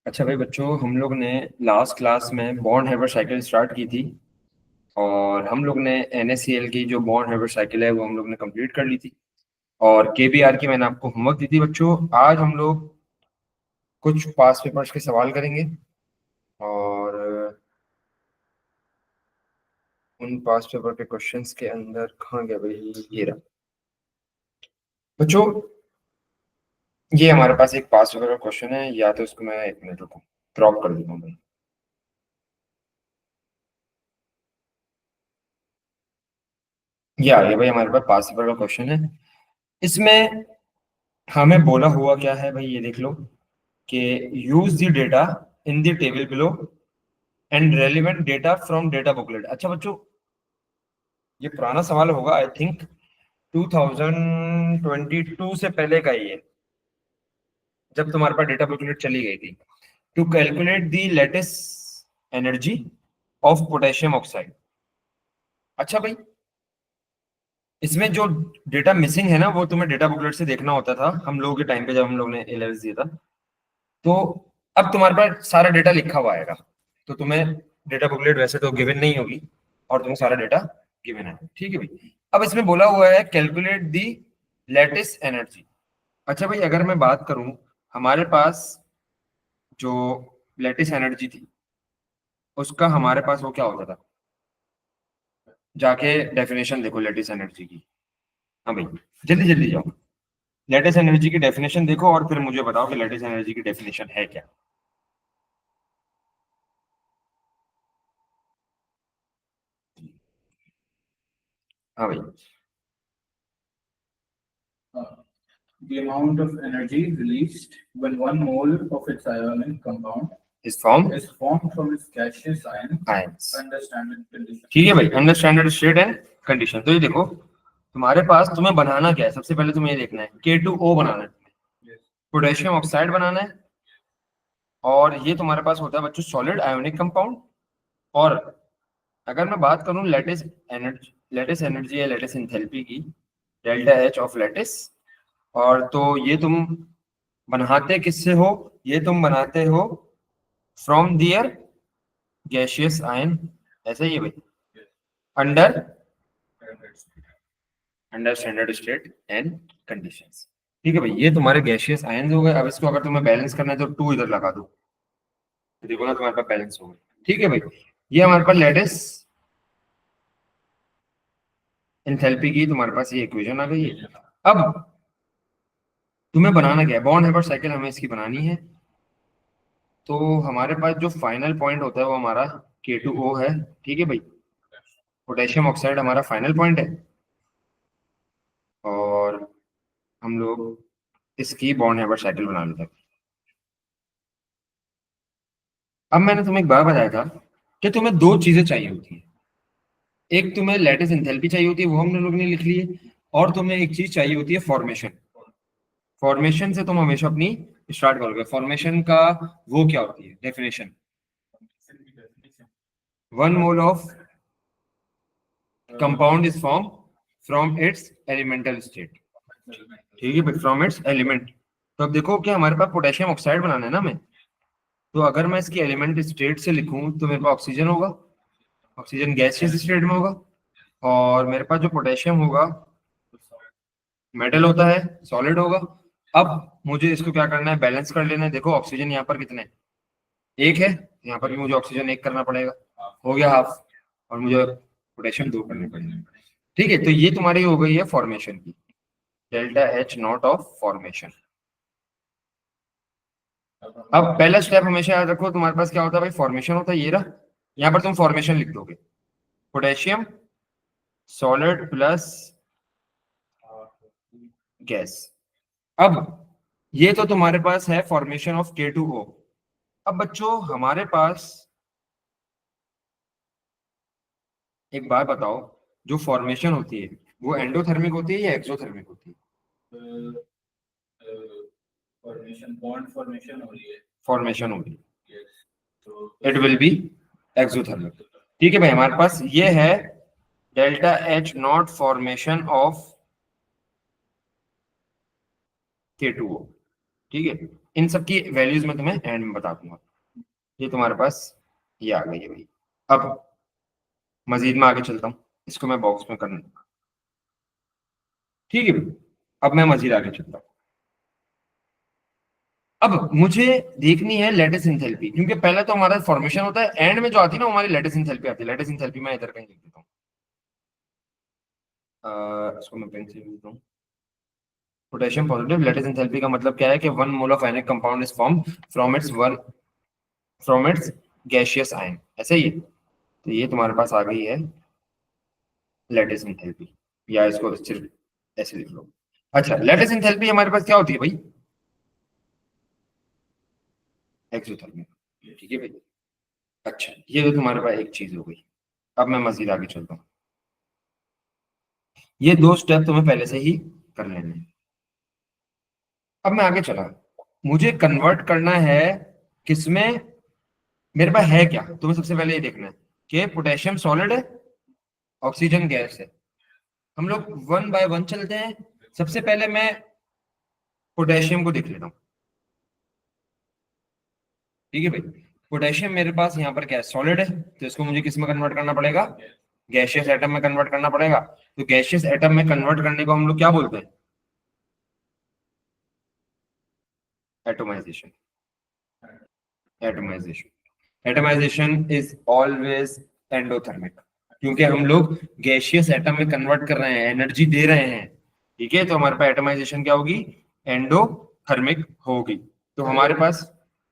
अच्छा भाई बच्चों, हम लोग ने लास्ट क्लास में बॉन्ड हेबर साइकिल स्टार्ट की थी। और हम लोग ने NaCl की जो बॉन्ड हेबर साइकिल है वो हम लोग ने कंप्लीट कर ली थी। और KBr की मैंने आपको होमवर्क दी थी बच्चों। आज हम लोग कुछ पास पेपर्स के सवाल करेंगे। और उन पास पेपर के क्वेश्चंस के अंदर कहाँ गया भाई, ये रहा बच्चों। ये हमारे पास एक पास पेपर का क्वेश्चन है, या तो इसको मैं 1 मिनट रुको ड्रॉप कर देता हूँ भाई। ये आ गया भाई, हमारे पास पास पेपर का क्वेश्चन है। इसमें हमें बोला हुआ क्या है भाई, ये देख लो कि use the data in the table below and relevant data from data booklet. अच्छा बच्चों, ये पुराना सवाल होगा, आई थिंक 2022 से पहले का ही है, जब तुम्हारे पास डेटा बुकलेट चली गई थी। To calculate the latest energy of potassium oxide. अच्छा भाई, इसमें जो डेटा मिसिंग है ना, वो तुम्हें डेटा बुकलेट से देखना होता था हम लोगों के टाइम पे, जब हम लोग ने ए लेवल्स दिया था। तो अब तुम्हारे पास सारा डेटा लिखा हुआ आएगा, तो तुम्हें डेटा बुकलेट वैसे तो गिवन नहीं होगी, और तुम्हें सारा डेटा गिवन है, ठीक है भाई। अब इसमें बोला हुआ है कैलकुलेट दी लेटेस्ट एनर्जी। अच्छा भाई, अगर मैं बात करूं, हमारे पास जो लेटेस्ट एनर्जी थी, उसका हमारे पास वो क्या होता था, जाके डेफिनेशन देखो लेटेस्ट एनर्जी की। हाँ भाई, जल्दी जल्दी जाओ, लेटेस्ट एनर्जी की डेफिनेशन देखो और फिर मुझे बताओ कि लेटेस्ट एनर्जी की डेफिनेशन है क्या। हाँ भाई, The amount of energy released when 1 mole of its ionic compound इस form is formed from its gaseous ion ions. under standard conditions. ठीक है भाई, under standard state and condition. तो ये देखो, तुम्हारे पास तुम्हें बनाना क्या है, सबसे पहले तुम्हें ये देखना है K2O बनाना है, Yes. पोटेशियम ऑक्साइड बनाना है। और ये तुम्हारे पास होता है बच्चों सॉलिड आयोनिक कंपाउंड। और अगर मैं बात करूं लेटेस्ट एनर्जी या लेटेस्ट एंथैल्पी की, डेल्टा एच ऑफ लेटिस। और तो ये तुम बनाते किससे हो, ये तुम बनाते हो फ्रॉम दियर गैशियस आयन, ऐसा ही है भाई, under under standard state and conditions. ठीक है भाई, ये तुम्हारे गैशियस आयंस हो गए। अब इसको अगर तुम्हें बैलेंस करना है तो 2 इधर लगा दो, तो देखो ना तुम्हारे पास बैलेंस हो गया। ठीक है भाई, ये हमारे पास लेटेस्ट एंथैल्पी की तुम्हारे पास ये इक्वेशन आ गई है। अब तुम्हें बनाना क्या है, बॉन्ड हेबर साइकिल हमें इसकी बनानी है। तो हमारे पास जो फाइनल पॉइंट होता है वो हमारा K2O है। ठीक है भाई, पोटेशियम ऑक्साइड हमारा फाइनल पॉइंट है। और हम लोग इसकी बॉन्ड हेबर साइकिल बना लेते हैं। अब मैंने तुम्हें एक बार बताया था कि तुम्हें 2 चीजें चाहिए होती है। एक तुम्हें लेटेस्ट एंथैल्पी चाहिए होती है, वो हम लोग ने लिख ली है। और तुम्हें एक चीज चाहिए होती है फॉर्मेशन। फॉर्मेशन से तुम हमेशा अपनी स्टार्ट करोगे। फॉर्मेशन का वो क्या होती है definition, 1 mole of compound is form from its elemental state. ठीक है भाई, फ्रॉम इट्स एलिमेंट। तो अब देखो कि हमारे पास पोटेशियम ऑक्साइड बनाना है ना हमें। तो अगर मैं इसकी एलिमेंट स्टेट से लिखूं तो मेरे पास ऑक्सीजन होगा, ऑक्सीजन गैसियस स्टेट में होगा। और मेरे पास जो पोटेशियम होगा मेटल होता है, सॉलिड होगा। अब मुझे इसको क्या करना है, बैलेंस कर लेना है। देखो ऑक्सीजन यहाँ पर कितने हैं, 1 है, यहाँ पर भी मुझे ऑक्सीजन 1 करना पड़ेगा, हो गया हाफ। और मुझे पोटेशियम 2 करने पड़ेंगे। ठीक है, तो ये तुम्हारी हो गई है फॉर्मेशन की, delta H naught of formation. अब पहला स्टेप हमेशा याद रखो, तुम्हारे पास क्या होता है भाई, फॉर्मेशन होता है, ये रहा। यहाँ पर तुम फॉर्मेशन लिख दोगे, पोटेशियम सॉलिड प्लस गैस। अब ये तो तुम्हारे पास है फॉर्मेशन ऑफ K2O। अब बच्चों हमारे पास एक बात बताओ, जो फॉर्मेशन होती है वो एंडोथर्मिक होती है या एक्सोथर्मिक होती है। फॉर्मेशन बॉन्ड फॉर्मेशन हो रही है। फॉर्मेशन होगी, Yes. तो इट विल बी एक्सोथर्मिक। ठीक है भाई, हमारे पास ये है delta H not formation of K2O। ठीक है, इन सब की वैल्यूज मैं तुम्हें एंड में बता दूंगा। ये तुम्हारे पास ये आ गई है भाई। अब मजीद में आगे चलता हूँ, इसको मैं बॉक्स में कर लूंगा। ठीक है भाई, अब मैं मजीद आगे चलता हूँ। अब मुझे देखनी है लेटिस एंथैल्पी, क्योंकि पहले तो हमारा फॉर्मेशन होता है, एंड में जो आती है ना वो हमारी लेटिस एंथैल्पी आती है। लेटिस एंथैल्पी मैं इधर कहीं लिख देता हूँ, इसको मैं पेन से लिख देता हूँ। पोटेशियम पॉजिटिव लेटिस एंथैल्पी का मतलब क्या है कि 1 mole of ionic compound is form from its gaseous ion, ऐसे ही है। तो ये तुम्हारे पास आ गई है लेटिस एंथैल्पी, या इसको सिर्फ ऐसे लिख लो। अच्छा, लेटिस एंथैल्पी हमारे पास क्या होती है भाई? एक्सोथर्मिक। ठीक है भाई। अच्छा, ये तो तुम्हारे पास एक चीज हो गई। अब मैं मजीद आगे चलता हूँ। ये दो स्टेप तुम्हें पहले से ही कर लेने हैं। अब मैं आगे चला, मुझे कन्वर्ट करना है किसमें? मेरे पास है क्या, तुम्हें सबसे पहले ये देखना है कि पोटेशियम सॉलिड है, ऑक्सीजन गैस है। हम लोग वन बाय वन चलते हैं। सबसे पहले मैं पोटेशियम को देख लेता हूँ। ठीक है भाई, पोटेशियम मेरे पास यहाँ पर क्या है? सॉलिड है, तो इसको मुझे किस में कन्वर्ट करना पड़ेगा? गैसियस एटम में कन्वर्ट करना पड़ेगा। तो गैसियस एटम में कन्वर्ट करने को हम लोग क्या बोलते हैं? Atomisation. Atomisation atomisation is always endothermic, क्योंकि हम लोग गैसियस एटम में कन्वर्ट कर रहे हैं, एनर्जी दे रहे हैं। ठीक है, तो हमारे पास एटोमाइजेशन क्या होगी? एंडोथर्मिक होगी। तो हमारे पास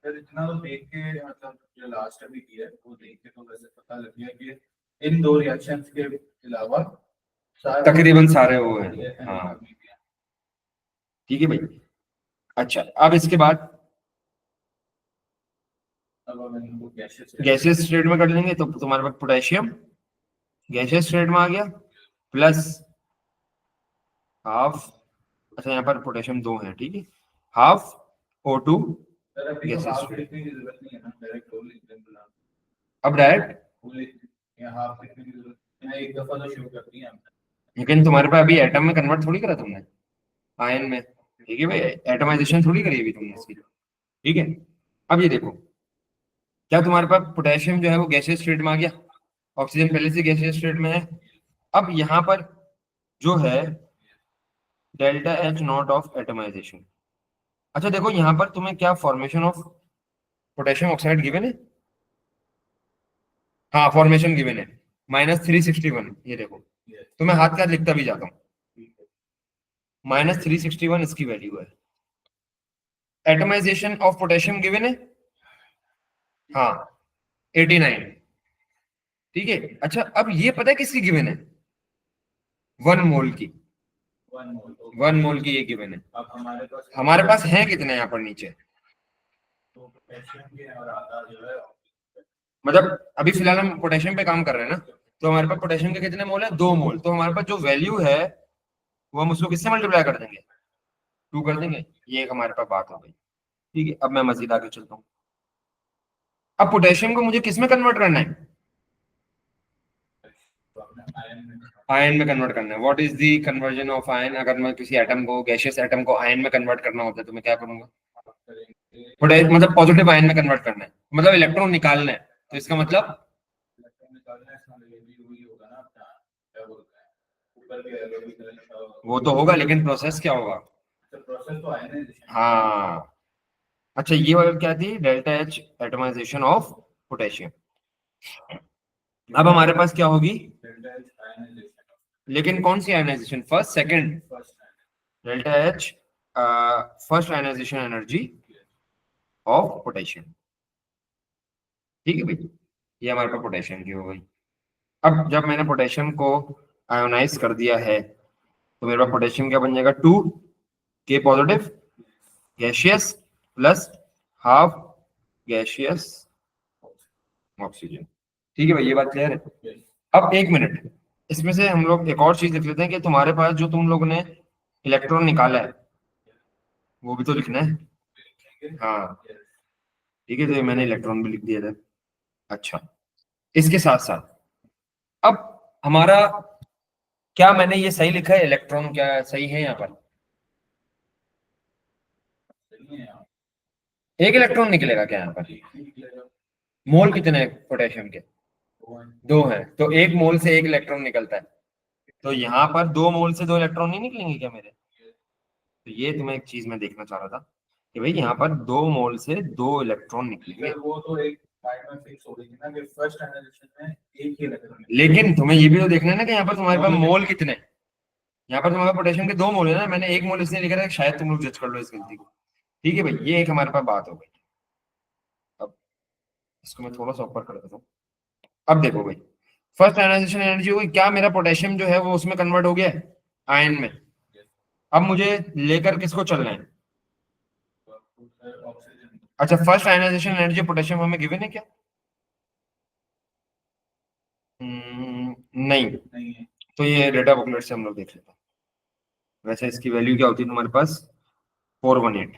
सर इतना तो देख के मतलब जो लास्ट अभी किया है वो देख के तो वैसे पता लग गया कि इन दो रिएक्शंस के अलावा तकरीबन सारे वो हैं। हाँ, ठीक है भाई। अच्छा, अब इसके बाद अब हम इनको गैसियस स्टेट में कर लेंगे, तो तुम्हारे पास पोटेशियम गैसियस स्टेट में आ गया, प्लस हाफ। अच्छा, यहाँ पर पोटेशियम दो है, ठीक है, हाफ O2 सर अभी तो गैसियस हाफ स्टेट। लिखने की जरूरत नहीं है ना, डायरेक्ट रोल लिख देंगे। अब डायरेक्ट, वो लिख या हाफ लिखने की जरूरत नहीं, एक दफा तो शो करती है हमने। लेकिन तुम्हारे पास अभी एटम में कन्वर्ट थोड़ी करा तुमने, आयन में। ठीक है भाई, एटमाइजेशन थोड़ी करी अभी तुमने इसकी। ठीक है, अब ये देखो, क्या तुम्हारे पास पोटेशियम जो है वो गैसियस स्टेट में आ गया? ऑक्सीजन पहले से गैसियस स्टेट में है। अब यहाँ पर जो है delta H naught of atomization. अच्छा देखो, यहाँ पर तुम्हें क्या formation of potassium oxide given है? हाँ, फॉर्मेशन गिवन है -361। ये देखो, तो मैं हाथ के हाथ लिखता भी जाता हूँ। -361 इसकी वैल्यू है। एटमाइजेशन ऑफ पोटेशियम गिवन है, हाँ, 89। ठीक है, अच्छा अब ये पता है किसकी गिवन है? 1 मोल की। 1 मोल 1 मोल की ये गिवन है। अब हमारे पास है कितने यहाँ पर नीचे? तो पोटेशियम के और आधा जो है मतलब अभी फिलहाल हम पोटेशियम पे काम कर रहे हैं ना, तो हमारे पास पोटेशियम के कितने मोल है? 2 मोल। तो हमारे पास जो वैल्यू है वो हम उसको किससे मल्टीप्लाई कर देंगे? 2 कर देंगे। ये एक हमारे पास बात हो गई। ठीक है, अब मैं मजीद आगे चलता हूँ। अब पोटेशियम को मुझे किस में कन्वर्ट करना है? आयन में आयन में कन्वर्ट करना है। What is the conversion of ion? अगर मैं किसी एटम को, गैसियस एटम को आयन में कन्वर्ट करना होता है तो मैं क्या करूंगा? करेंगे। मतलब पॉजिटिव आयन में कन्वर्ट करना है, मतलब इलेक्ट्रॉन निकालना है। तो इसका मतलब इलेक्ट्रॉन निकालना है, इसका मतलब ये भी वही होगा ना अपना, क्या बोलते हैं, ऊपर के एरोबिकल का वो तो होगा, लेकिन प्रोसेस क्या होगा? तो प्रोसेस तो आयनाइजेशन। हाँ। अच्छा, ये वाली क्या थी? Delta H atomization of potassium. अब हमारे पास क्या होगी? डेल्टा एच आयनाइजेशन, लेकिन कौन सी ionisation? First, second? First delta H first ionization energy of potassium. ठीक है भाई, ये हमारे पास पोटेशियम की हो गई। अब जब मैंने पोटेशियम को आयोनाइज कर दिया है, तो मेरे पास पोटेशियम क्या बन जाएगा? 2K positive gaseous plus half gaseous oxygen. ठीक है भाई, ये बात क्लियर है। अब एक मिनट, इसमें से हम लोग एक और चीज लिख लेते हैं कि तुम्हारे पास जो तुम लोग ने इलेक्ट्रॉन निकाला है वो भी तो लिखना है। हाँ, ठीक है, तो ये मैंने इलेक्ट्रॉन भी लिख दिया था। अच्छा, इसके साथ साथ अब हमारा, क्या मैंने ये सही लिखा है? इलेक्ट्रॉन क्या सही है यहाँ पर? नहीं है यहाँ, एक इलेक्ट्रॉन निकलेगा क्या यहाँ पर? एक ही निकलेगा, मोल कितने हैं पोटेशियम के? वो है। 2 हैं, तो एक मोल से एक इलेक्ट्रॉन निकलता है, तो यहाँ पर 2 मोल से 2 इलेक्ट्रॉन नहीं निकलेंगे क्या मेरे? तो ये तुम्हें एक चीज मैं देखना चाह रहा था कि भाई यहाँ पर 2 मोल से 2 इलेक्ट्रॉन निकलेंगे, फिर वो तो एक टाइम में फिक्स हो गई थी ना कि फर्स्ट एनालिसिस में एक ही इलेक्ट्रॉन लेकिन तुम्हें ये भी तो देखना है ना कि यहाँ पर तुम्हारे पास मोल कितने हैं। यहाँ पर तुम्हारे पोटेशियम के 2 मोल है ना, मैंने एक मोल इसलिए लिखा था कि शायद तुम लोग जज कर लो इस गलती को। ठीक है भाई, ये एक हमारे पास बात हो गई। अब इसको मैं थोड़ा सा ऊपर कर देता हूँ। अब देखो भाई, फर्स्ट आयनाइजेशन एनर्जी हुई क्या, मेरा पोटेशियम जो है वो उसमें कन्वर्ट हो गया है आयन में। अब मुझे लेकर किसको चलना है? ऑक्सीजन अच्छा, फर्स्ट आयनाइजेशन एनर्जी पोटेशियम हमें गिवन है क्या? नहीं। नहीं है। तो ये डेटा बुकलेट से हम लोग देख लेते हैं। वैसे इसकी वैल्यू क्या होती है तुम्हारे पास? 418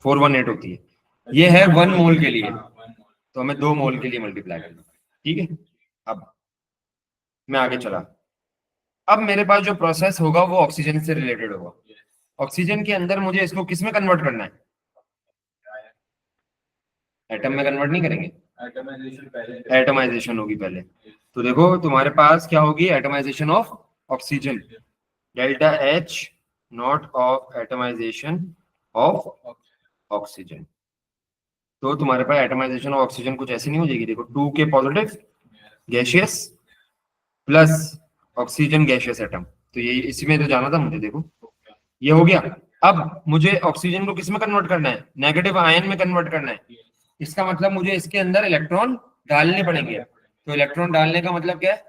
418 होती है। ये है 1 मोल के लिए, हाँ, 1 मोल। तो हमें 2 मोल के लिए मल्टीप्लाई करना है। ठीक है, अब मैं आगे चला। अब मेरे पास जो प्रोसेस होगा वो ऑक्सीजन से रिलेटेड होगा। ऑक्सीजन के अंदर मुझे इसको किस में कन्वर्ट करना है? एटम में कन्वर्ट नहीं करेंगे, एटमाइजेशन पहले एटमाइजेशन होगी पहले। तो देखो तुम्हारे पास क्या होगी, atomization of oxygen, delta H naught of atomization of oxygen. तो तुम्हारे पास एटमाइजेशन ऑफ ऑक्सीजन कुछ ऐसी नहीं हो जाएगी, देखो 2 के positive gaseous plus oxygen gaseous atom, तो ये इसी में तो जाना था मुझे। देखो ये हो गया। अब मुझे ऑक्सीजन को किस में कन्वर्ट करना है? नेगेटिव आयन में कन्वर्ट करना है। इसका मतलब मुझे इसके अंदर इलेक्ट्रॉन डालने पड़ेंगे। तो इलेक्ट्रॉन डालने का मतलब क्या है?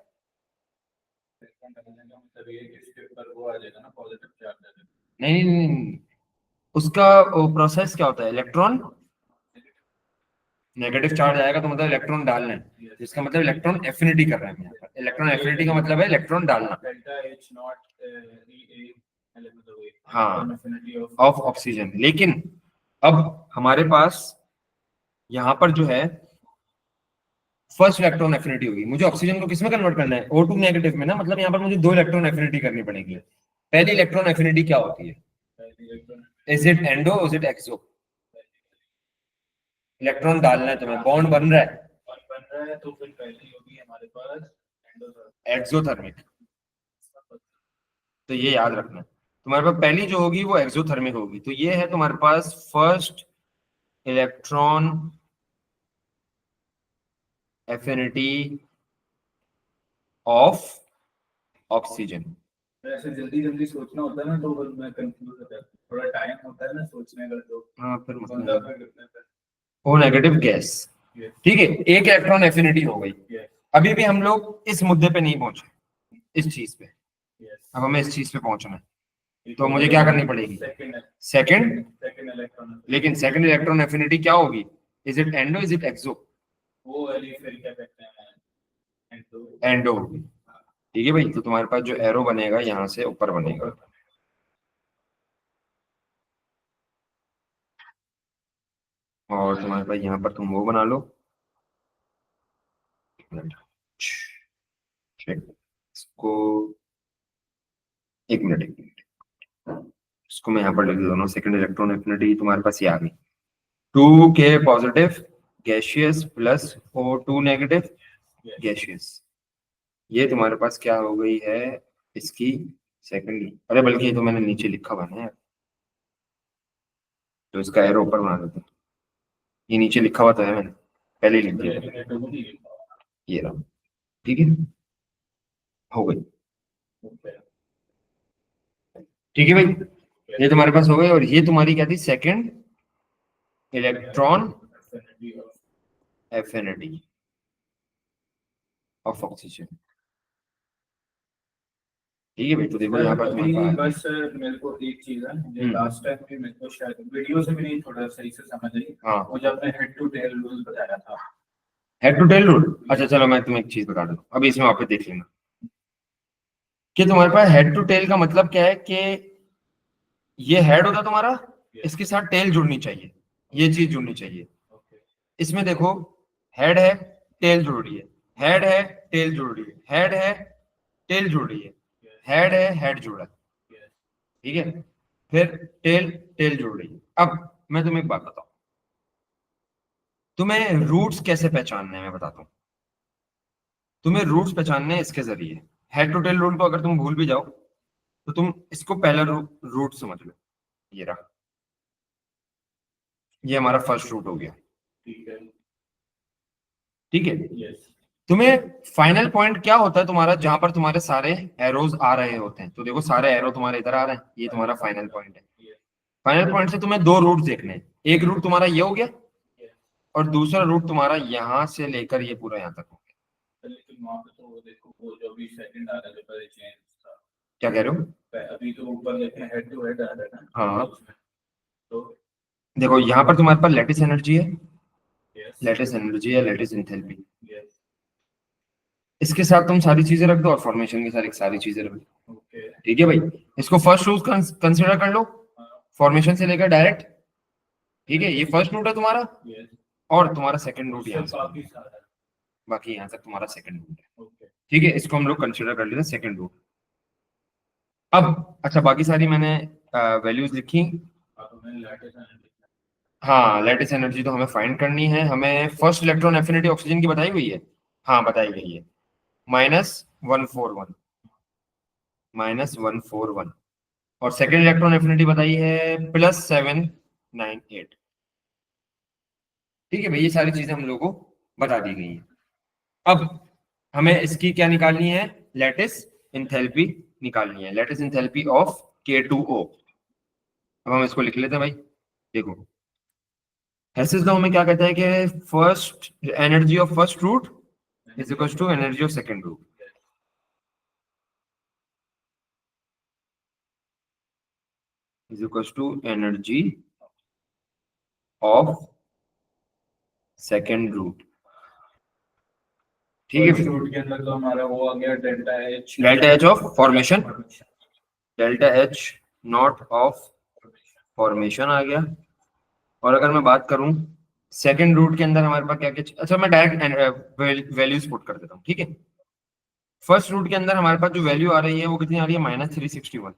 मतलब ये कि इसके ऊपर वो आ जाएगा ना, पॉजिटिव चार्ज आ जाएगा। नहीं नहीं, नहीं। उसका प्रोसेस क्या होता है, इलेक्ट्रॉन नेगेटिव चार्ज आएगा तो मतलब इलेक्ट्रॉन डालना है, इसका मतलब इलेक्ट्रॉन एफिनिटी कर रहे हैं यहाँ पर। इलेक्ट्रॉन एफिनिटी का मतलब है इलेक्ट्रॉन डालना। डेल्टा एच नॉट हाँ, ऑफ ऑक्सीजन। लेकिन अब हमारे पास यहाँ पर जो है फर्स्ट इलेक्ट्रॉन एफिनिटी होगी, मुझे ऑक्सीजन को किसमें कन्वर्ट करना है? O2 नेगेटिव में ना, मतलब यहाँ पर मुझे 2 इलेक्ट्रॉन एफिनिटी करनी पड़ेगी। पहली इलेक्ट्रॉन एफिनिटी क्या होती है? Is it endo, is it exo? Electron डालना है तुम्हें, बॉन्ड बन रहा है, बन रहा है, तो फिर पहली होगी हमारे पास एक्सोथर्मिक। तो ये याद रखना, तुम्हारे पास पहली जो होगी वो एक्सोथर्मिक होगी। तो ये है तुम्हारे पास first electron affinity of oxygen. ऐसे जल्दी जल्दी सोचना होता है ना, तो मैं कंफ्यूज हो जाता हूँ, थोड़ा टाइम होता है ना सोचने का, तो हाँ, फिर बंदा फिर कितने ओ नेगेटिव गैस। ठीक है, एक इलेक्ट्रॉन एफिनिटी हो गई। अभी भी हम लोग इस मुद्दे पे नहीं पहुंचे, इस चीज पे। अब हमें इस चीज पे पहुंचना है, तो मुझे क्या करनी पड़ेगी? सेकंड। इलेक्ट्रॉन, लेकिन सेकंड इलेक्ट्रॉन एफिनिटी क्या होगी? Is it endo, is it exo? वो वाली फिर क्या कहते हैं, एंडो। ठीक है भाई, तो तुम्हारे पास जो एरो बनेगा यहाँ से ऊपर बनेगा, और तुम्हारे पास यहाँ पर तुम वो बना लो। इसको एक मिनट, इसको मैं यहाँ पर लिख देता हूँ। सेकंड इलेक्ट्रॉन एफिनिटी तुम्हारे पास ये आ गई, 2 के positive gaseous plus O2 negative gaseous. ये तुम्हारे पास क्या हो गई है इसकी सेकंड। अरे बल्कि ये तो मैंने नीचे लिखा हुआ है ना, तो इसका एरो ऊपर बना देते हैं। ये नीचे लिखा हुआ तो है, मैंने पहले ही लिख दिया। ये रहा, ठीक है, हो गई। ठीक है भाई, ये तुम्हारे पास हो गई, और ये तुम्हारी क्या थी? Second electron affinity of oxygen. ठीक है भाई, तो देखो यहाँ पर तुम्हारे पास बस मेरे को एक चीज है, ये लास्ट टाइम भी मेरे को शायद वीडियो से भी नहीं थोड़ा सही से समझ आई। हाँ, वो जब आपने हेड टू टेल रूल बताया था, हेड टू टेल रूल। अच्छा चलो, मैं तुम्हें एक चीज बता दूं, अभी इसमें वापस देख लेना कि तुम्हारे पास हेड टू टेल का मतलब क्या है कि ये हेड होता तुम्हारा, इसके साथ टेल जुड़नी चाहिए, ये चीज जुड़नी चाहिए। इसमें देखो, हेड है, टेल जुड़ रही है, हेड है, टेल जुड़ रही है, हेड है, टेल जुड़ रही है, हेड है, हेड जुड़ा है। ठीक है, फिर टेल टेल जुड़ रही है। अब मैं तुम्हें एक बात बताऊं, तुम्हें रूट्स कैसे पहचानने हैं मैं बताता हूँ। तुम्हें रूट्स पहचानने हैं इसके जरिए, हेड टू टेल रूल को अगर तुम भूल भी जाओ तो तुम इसको पहला रूट समझ लो। ये रहा, ये हमारा फर्स्ट रूट हो गया। ठीक है। ठीक है, यस। तुम्हें फाइनल पॉइंट क्या होता है तुम्हारा, जहां पर तुम्हारे सारे एरोज आ रहे होते हैं। तो देखो सारे एरो तुम्हारे इधर आ रहे हैं, ये तुम्हारा फाइनल पॉइंट है। फाइनल पॉइंट से तुम्हें दो रूट देखने हैं, एक रूट तुम्हारा ये हो गया और दूसरा रूट तुम्हारा यहां से लेकर ये पूरा यहाँ तक हो गया। लेकिन वहाँ पे तो वो देखो, वो जो भी सेकंड आ रहा है जो पहले चेंज था, क्या कह रहे हो? अभी तो ऊपर देखें हेड टू हेड आ रहा है ना। हाँ, तो देखो यहाँ पर तुम्हारे पास लैटिस एनर्जी है, यस। लैटिस एनर्जी है, लैटिस इंथैल्पी। यस। इसके साथ तुम सारी चीजें रख दो और फॉर्मेशन की सारी सारी चीजें रख दो। ओके। ठीक है भाई, इसको फर्स्ट रूट कंसिडर कर लो, फॉर्मेशन से लेकर डायरेक्ट। ठीक है, ये फर्स्ट रूट है तुम्हारा यस। और तुम्हारा सेकंड रूट यहाँ से, काफी सारा। बाकी यहाँ तक तुम्हारा सेकंड रूट है। ओके। ठीक है, इसको हम लोग कंसिडर कर लेते हैं सेकंड रूट। अब अच्छा, बाकी सारी मैंने वैल्यूज लिखी। तो मैंने लेटेस्ट एनर्जी। हाँ, लैटिस एनर्जी तो हमें फाइंड करनी है। हमें फर्स्ट इलेक्ट्रॉन एफिनिटी ऑक्सीजन की बताई हुई है, हाँ बताई गई है, -141, -141। और सेकेंड इलेक्ट्रॉन एफिनिटी बताई है +798। ठीक है भाई, ये सारी चीजें हम लोगों को बता दी गई है। अब हमें इसकी क्या निकालनी है, लैटिस इंथैल्पी निकालनी है, लैटिस इंथैल्पी ऑफ K2O। अब हम इसको लिख लेते हैं भाई। देखो हेसिस लॉ में क्या कहता है कि first energy of first route is equal to energy of second route. Is equal to energy of second route. ठीक है, रूट के अंदर तो हमारा वो आ गया delta H. Delta H of formation, delta H naught of formation आ गया। और अगर मैं बात करूं सेकंड रूट के अंदर हमारे पास क्या क्या, अच्छा मैं डायरेक्ट वैल्यूज पुट कर देता हूँ। ठीक है, फर्स्ट रूट के अंदर हमारे पास जो वैल्यू आ रही है वो कितनी आ रही है, -361।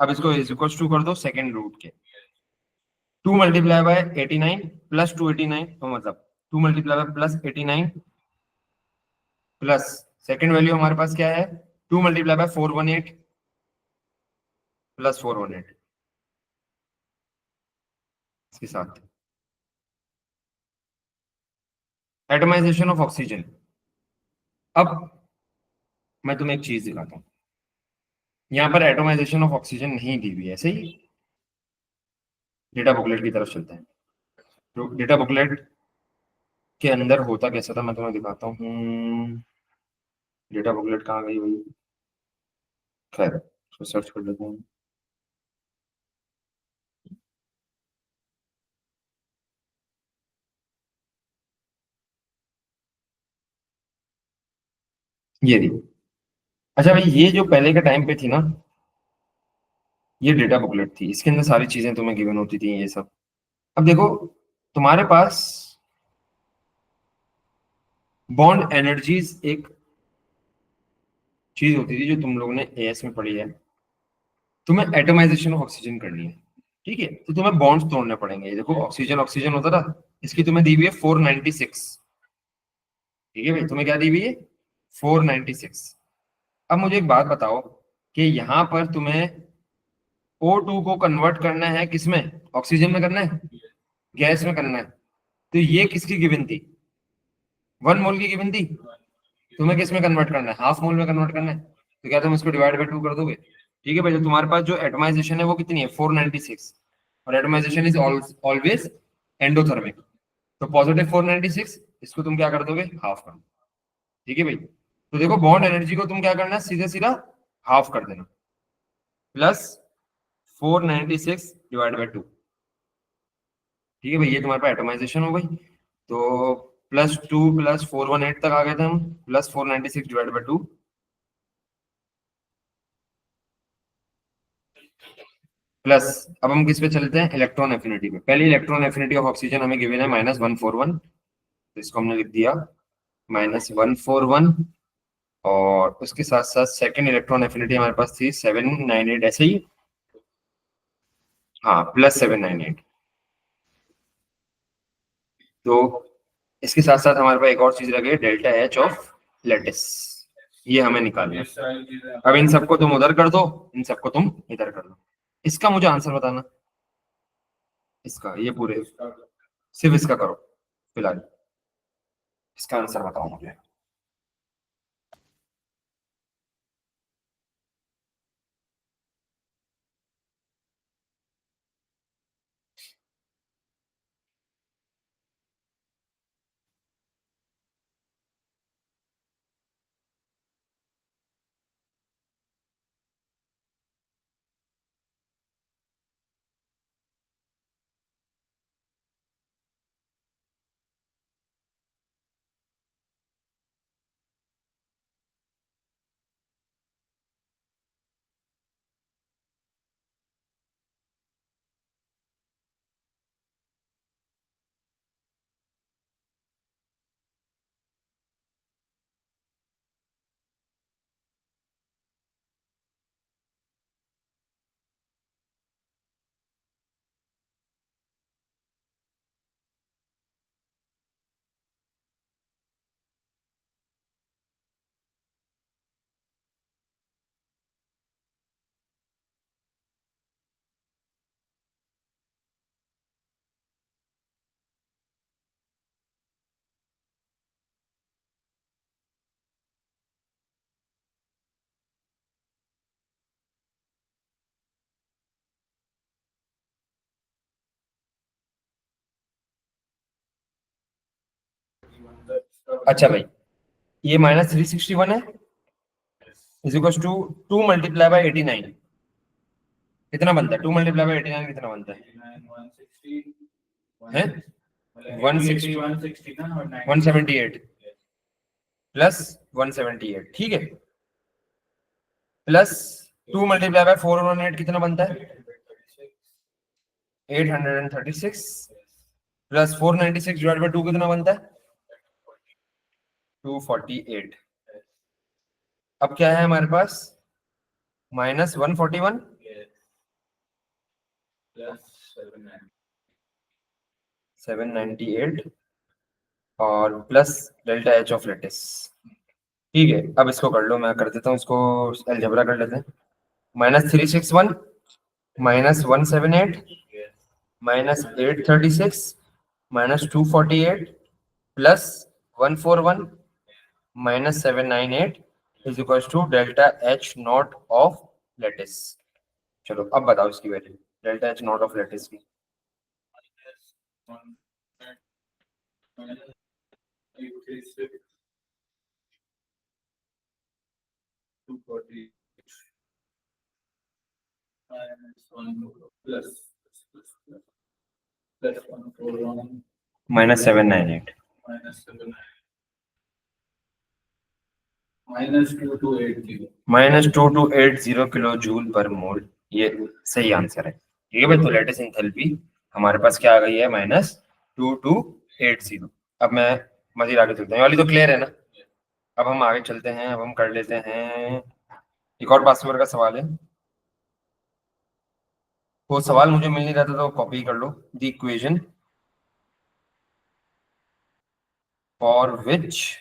अब इसको इज इक्वल टू कर दो सेकंड रूट के, 2 मल्टीप्लाई बाय 89 प्लस 289, तो मतलब 2 multiply by +89 plus second value हमारे पास क्या है, 2 मल्टीप्लाई बाय 418 प्लस 418 इसके साथ एटमाइजेशन ऑफ ऑक्सीजन। अब मैं तुम्हें एक चीज दिखाता हूँ, यहाँ पर एटमाइजेशन ऑफ ऑक्सीजन नहीं दी हुई है, सही। डेटा बुकलेट की तरफ चलते हैं। तो डेटा बुकलेट के अंदर होता कैसा था मैं तुम्हें दिखाता हूँ। डेटा बुकलेट कहाँ गई भाई, खैर उसको सर्च कर लेते हैं। ये रही। अच्छा भाई, ये जो पहले के टाइम पे थी ना, ये डेटा बुकलेट थी, इसके अंदर सारी चीजें तुम्हें गिवन होती थी ये सब। अब देखो तुम्हारे पास बॉन्ड एनर्जीज एक चीज होती थी जो तुम लोगों ने एएस में पढ़ी है। तुम्हें एटमाइजेशन ऑफ ऑक्सीजन करनी है, ठीक है, तो तुम्हें बॉन्ड्स तोड़ने पड़ेंगे। देखो ऑक्सीजन ऑक्सीजन होता था, इसकी तुम्हें दी हुई है 496। ठीक है भाई, तुम्हें क्या दी हुई है, 496। अब मुझे एक बात बताओ कि यहाँ पर तुम्हें O2 को कन्वर्ट करना है किसमें, ऑक्सीजन में करना है, गैस में करना है। तो ये किसकी गिवन थी, 1 मोल की गिवन थी। तुम्हें किस में कन्वर्ट करना है, हाफ मोल में कन्वर्ट करना है। तो क्या तुम इसको डिवाइड बाय 2 कर दोगे। ठीक है भाई, तो तुम्हारे पास जो एटमाइजेशन है वो कितनी है, 496। और एटमाइजेशन इज ऑलवेज एंडोथर्मिक, तो पॉजिटिव 496, इसको तुम क्या कर दोगे, हाफ कर दो। ठीक है भाई, तो देखो बॉन्ड एनर्जी को तुम क्या करना है, सीधे सीधा हाफ कर देना, +496 ÷ 2। ठीक है भाई, ये तुम्हारे पास एटमाइजेशन हो गई। तो +2 +418 तक आ गए थे हम, +496 ÷ 2। प्लस अब हम किस पे चलते हैं, इलेक्ट्रॉन एफिनिटी पे। पहले इलेक्ट्रॉन एफिनिटी ऑफ ऑक्सीजन हमें गिवन है -141, तो इसको हमने लिख दिया -141। और उसके साथ साथ सेकंड इलेक्ट्रॉन एफिनिटी हमारे पास थी 798, ऐसे ही। हाँ +798। तो इसके साथ साथ हमारे पास एक और चीज लगे, डेल्टा एच ऑफ लेटिस, ये हमें निकालना ये है। सारी चीजें अब इन सबको तुम उधर कर दो, इन सबको तुम इधर कर दो। इसका मुझे आंसर बताना, इसका, ये पूरे, सिर्फ इसका करो फिलहाल, इसका आंसर बताओ मुझे। अच्छा भाई, ये -361 है, is equal to 2 multiply by 89, कितना बनता है? 2 मल्टीप्लाई बाय 89 कितना बनता है? 160 है 160 160 ना, और 178 प्लस 178, ठीक है, प्लस 2 मल्टीप्लाई बाय 418 कितना बनता है? 836 प्लस 496 डिवाइड बाय 2 कितना बनता है? 248। अब क्या है हमारे पास? -141 798 और plus delta H of lattice. ठीक है, अब इसको कर लो, मैं कर देता हूँ इसको, अलजेब्रा कर लेते हैं। -361 -178 -836 -248 plus 141 -798 is equal to delta H naught of lattice. चलो अब बताओ इसकी value, delta H naught of lattice की। -798 -2280 किलो जूल पर मोल, ये सही आंसर है। ठीक है भाई, तो लेटिस एंथैल्पी हमारे पास क्या आ गई है? -2280। अब मैं मजीद आगे चलते हैं, ये वाली तो क्लियर है ना? अब हम आगे चलते हैं, अब हम कर लेते हैं एक और पासवर्ड का सवाल है। वो सवाल मुझे मिल नहीं रहा था तो कॉपी कर लो। The equation for which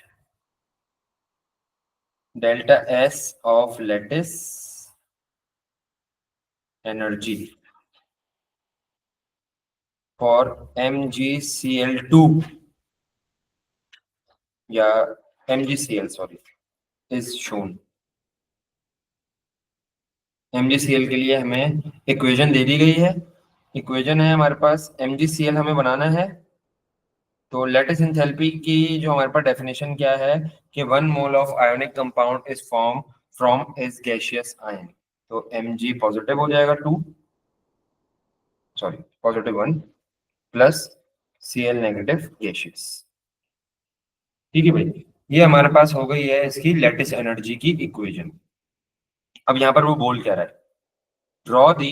delta S of lattice energy for MgCl2 या MgCl, sorry, is shown. MgCl के लिए हमें इक्वेशन दे दी गई है, इक्वेशन है हमारे पास, MgCl हमें बनाना है। तो लेटिस एंथैल्पी की जो हमारे पास डेफिनेशन क्या है कि 1 mole of ionic compound is form from is gaseous ion. तो Mg पॉजिटिव हो जाएगा 2, sorry positive 1 plus Cl negative gaseous. ठीक है भाई, ये हमारे पास हो गई है इसकी लेटिस एनर्जी की इक्वेशन। अब यहाँ पर वो बोल क्या रहा है? Draw the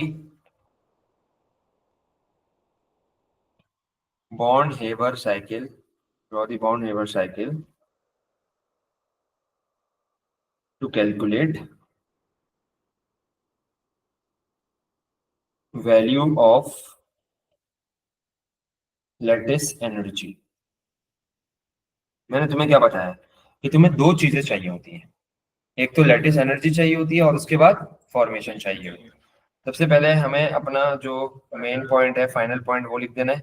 bond Haber cycle, draw the bond Haber cycle to calculate value of lattice energy. मैंने तुम्हें क्या बताया कि तुम्हें दो चीजें चाहिए होती हैं, एक तो लैटिस एनर्जी चाहिए होती है और उसके बाद फॉर्मेशन चाहिए होती है। सबसे पहले हमें अपना जो मेन पॉइंट है, फाइनल पॉइंट, वो लिख देना है।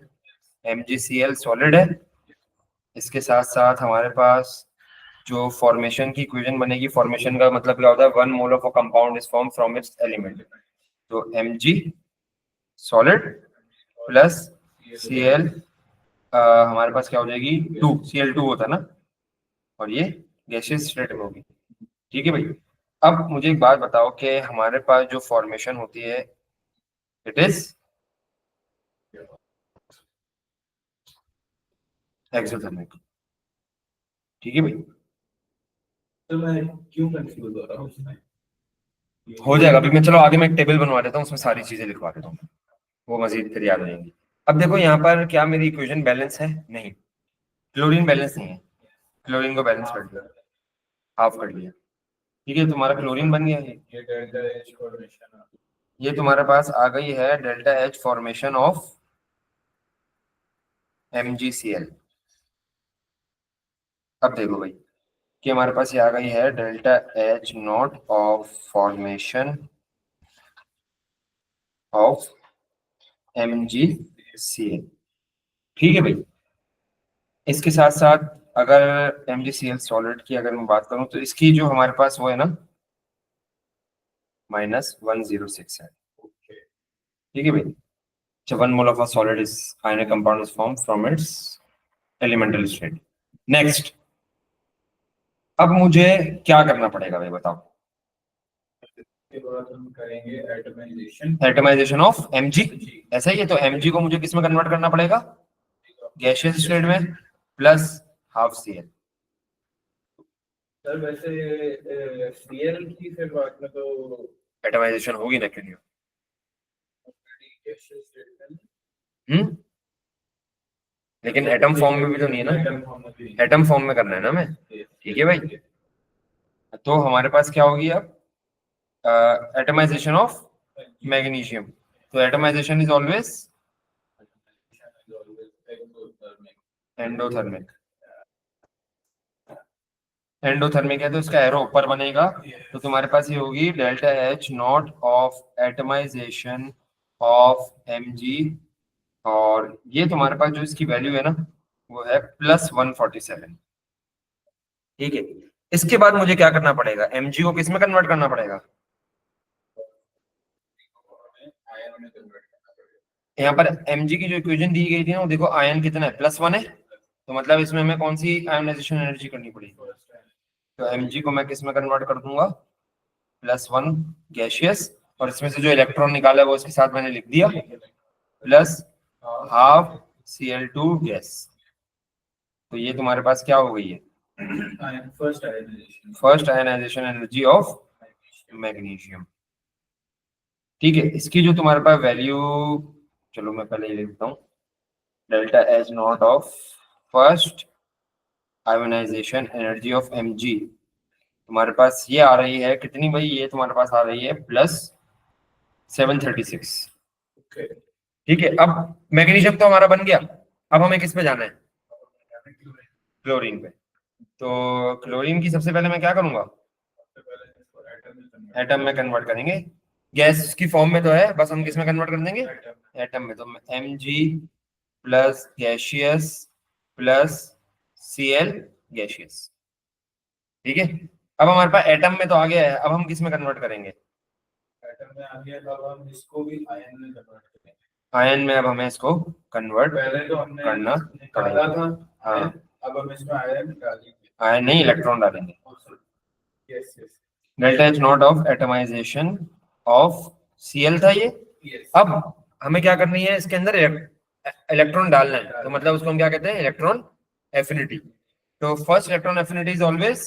MgCl सॉलिड है, इसके साथ साथ हमारे पास जो फॉर्मेशन की इक्वेशन बनेगी, फॉर्मेशन का मतलब क्या होता है, 1 mole of a compound is form from its element. तो Mg सॉलिड प्लस Cl, हमारे पास क्या हो जाएगी, 2 Cl2 होता है ना, और ये गैसियस स्टेट में होगी। ठीक है भाई। अब मुझे एक बात बताओ कि हमारे पास जो फॉर्मेशन होती है, इट इज एक्सोथर्मिक। ठीक है भाई, तो मैं क्यों कंफ्यूज हो रहा हूँ उसमें? हो जाएगा अभी। मैं चलो आगे मैं एक टेबल बनवा देता हूँ, उसमें सारी चीजें लिखवा देता हूँ, वो मजीद फिर याद रहेंगी। अब देखो यहाँ पर क्या मेरी इक्वेशन बैलेंस है? नहीं, क्लोरीन बैलेंस नहीं है। क्लोरीन को बैलेंस कर दिया, हाफ कर दिया। ठीक है, तुम्हारा क्लोरीन बन गया है। ये डेल्टा एच फॉर्मेशन ये तुम्हारे पास आ गई है delta H formation of MgCl। अब देखो भाई कि हमारे पास ये आ गई है delta H naught of formation of MgCl। ठीक है भाई। इसके साथ साथ अगर MgCl सॉलिड की अगर मैं बात करूं तो इसकी जो हमारे पास वो है ना, -106 है। ठीक है भाई। So 1 mole of a solid is ionic compound is formed from its elemental state. Next, अब मुझे क्या करना पड़ेगा भाई बताओ? के बाद हम करेंगे एटमाइजेशन एटमाइजेशन ऑफ Mg, ऐसा ही है। तो Mg को मुझे किस में कन्वर्ट करना पड़ेगा? गैसियस स्टेट में, प्लस हाफ Cl। सर वैसे सीएल की फिर बात में तो एटमाइजेशन होगी ना, क्यों नहीं होगी? gaseous state में हम्म, लेकिन एटम फॉर्म में भी तो नहीं है ना, एटम फॉर्म में भी एटम फॉर्म में करना है ना हमें। ठीक है भाई। तो हमारे पास क्या होगी अब? Atomisation of magnesium. तो atomisation is always endothermic. Endothermic है तो इसका एरो ऊपर बनेगा। तो तुम्हारे पास ये होगी delta H naught of atomization of Mg, और ये तुम्हारे पास जो इसकी वैल्यू है ना, वो है +147। ठीक है। इसके बाद मुझे क्या करना पड़ेगा? Mg को किस में कन्वर्ट करना पड़ेगा? आयन में कन्वर्ट करना पड़ेगा। यहाँ पर Mg की जो इक्वेशन दी गई थी ना, वो देखो आयन कितना है, +1 है। तो मतलब इसमें हमें कौन सी आयोनाइजेशन एनर्जी करनी पड़ेगी? तो Mg को मैं किस में कन्वर्ट कर दूंगा? +1 गैसियस, और इसमें से जो इलेक्ट्रॉन निकाला है वो इसके साथ मैंने लिख दिया, प्लस हाफ Cl2 गैस। तो ये तुम्हारे पास क्या हो गई है? First ionization energy of magnesium. ठीक है। इसकी जो तुम्हारे पास वैल्यू, चलो मैं पहले ये लिखता हूँ, delta H naught of first ionization energy of Mg तुम्हारे पास ये आ रही है कितनी भाई? ये तुम्हारे पास आ रही है +736। ठीक है। अब मैग्नीशियम तो हमारा बन गया, अब हमें किस पे जाना है? क्लोरीन पे। तो क्लोरीन की सबसे पहले मैं क्या करूंगा? एटम में कन्वर्ट करेंगे। गैस की फॉर्म में तो है, बस हम किस में कन्वर्ट कर देंगे? एटम में। तो Mg plus gaseous plus Cl gaseous. ठीक है। अब हमारे पास एटम में तो आ गया है, अब हम किस में कन्वर्ट करेंगे? एटम में आ गया तो अब हम इसको भी आयन में कन्वर्ट करेंगे। आयन में अब हमें इसको कन्वर्ट पहले तो हमने करना निकाला पड़ेगा। था हाँ, अब हम इसमें आयन डालेंगे। आयन नहीं, इलेक्ट्रॉन डालेंगे। Yes yes delta H naught of atomization of Cl था ये। यस अब हमें क्या करनी है? इसके अंदर इलेक्ट्रॉन डालना है, तो मतलब उसको हम क्या कहते हैं? Electron affinity. तो first electron affinity is always,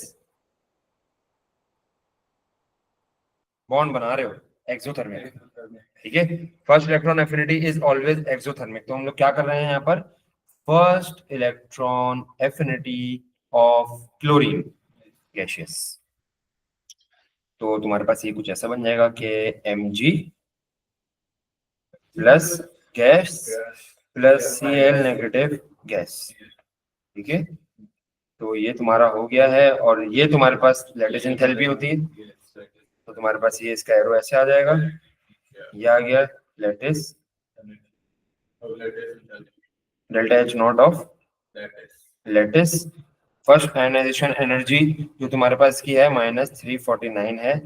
bond बना रहे हो, एक्सोथर्मिक। ठीक है। First electron affinity is always exothermic. तो हम लोग क्या कर रहे हैं यहाँ पर? First electron affinity of chlorine gaseous. तो तुम्हारे पास ये कुछ ऐसा बन जाएगा कि Mg plus gas plus Cl negative gas. ठीक है, तो ये तुम्हारा हो गया है, और ये तुम्हारे पास लैटिस एंथैल्पी होती है, तो तुम्हारे पास ये इसका एरो ऐसे आ जाएगा, ये आ गया lattice delta H naught of lattice. First ionization energy जो तुम्हारे पास की है -349 है,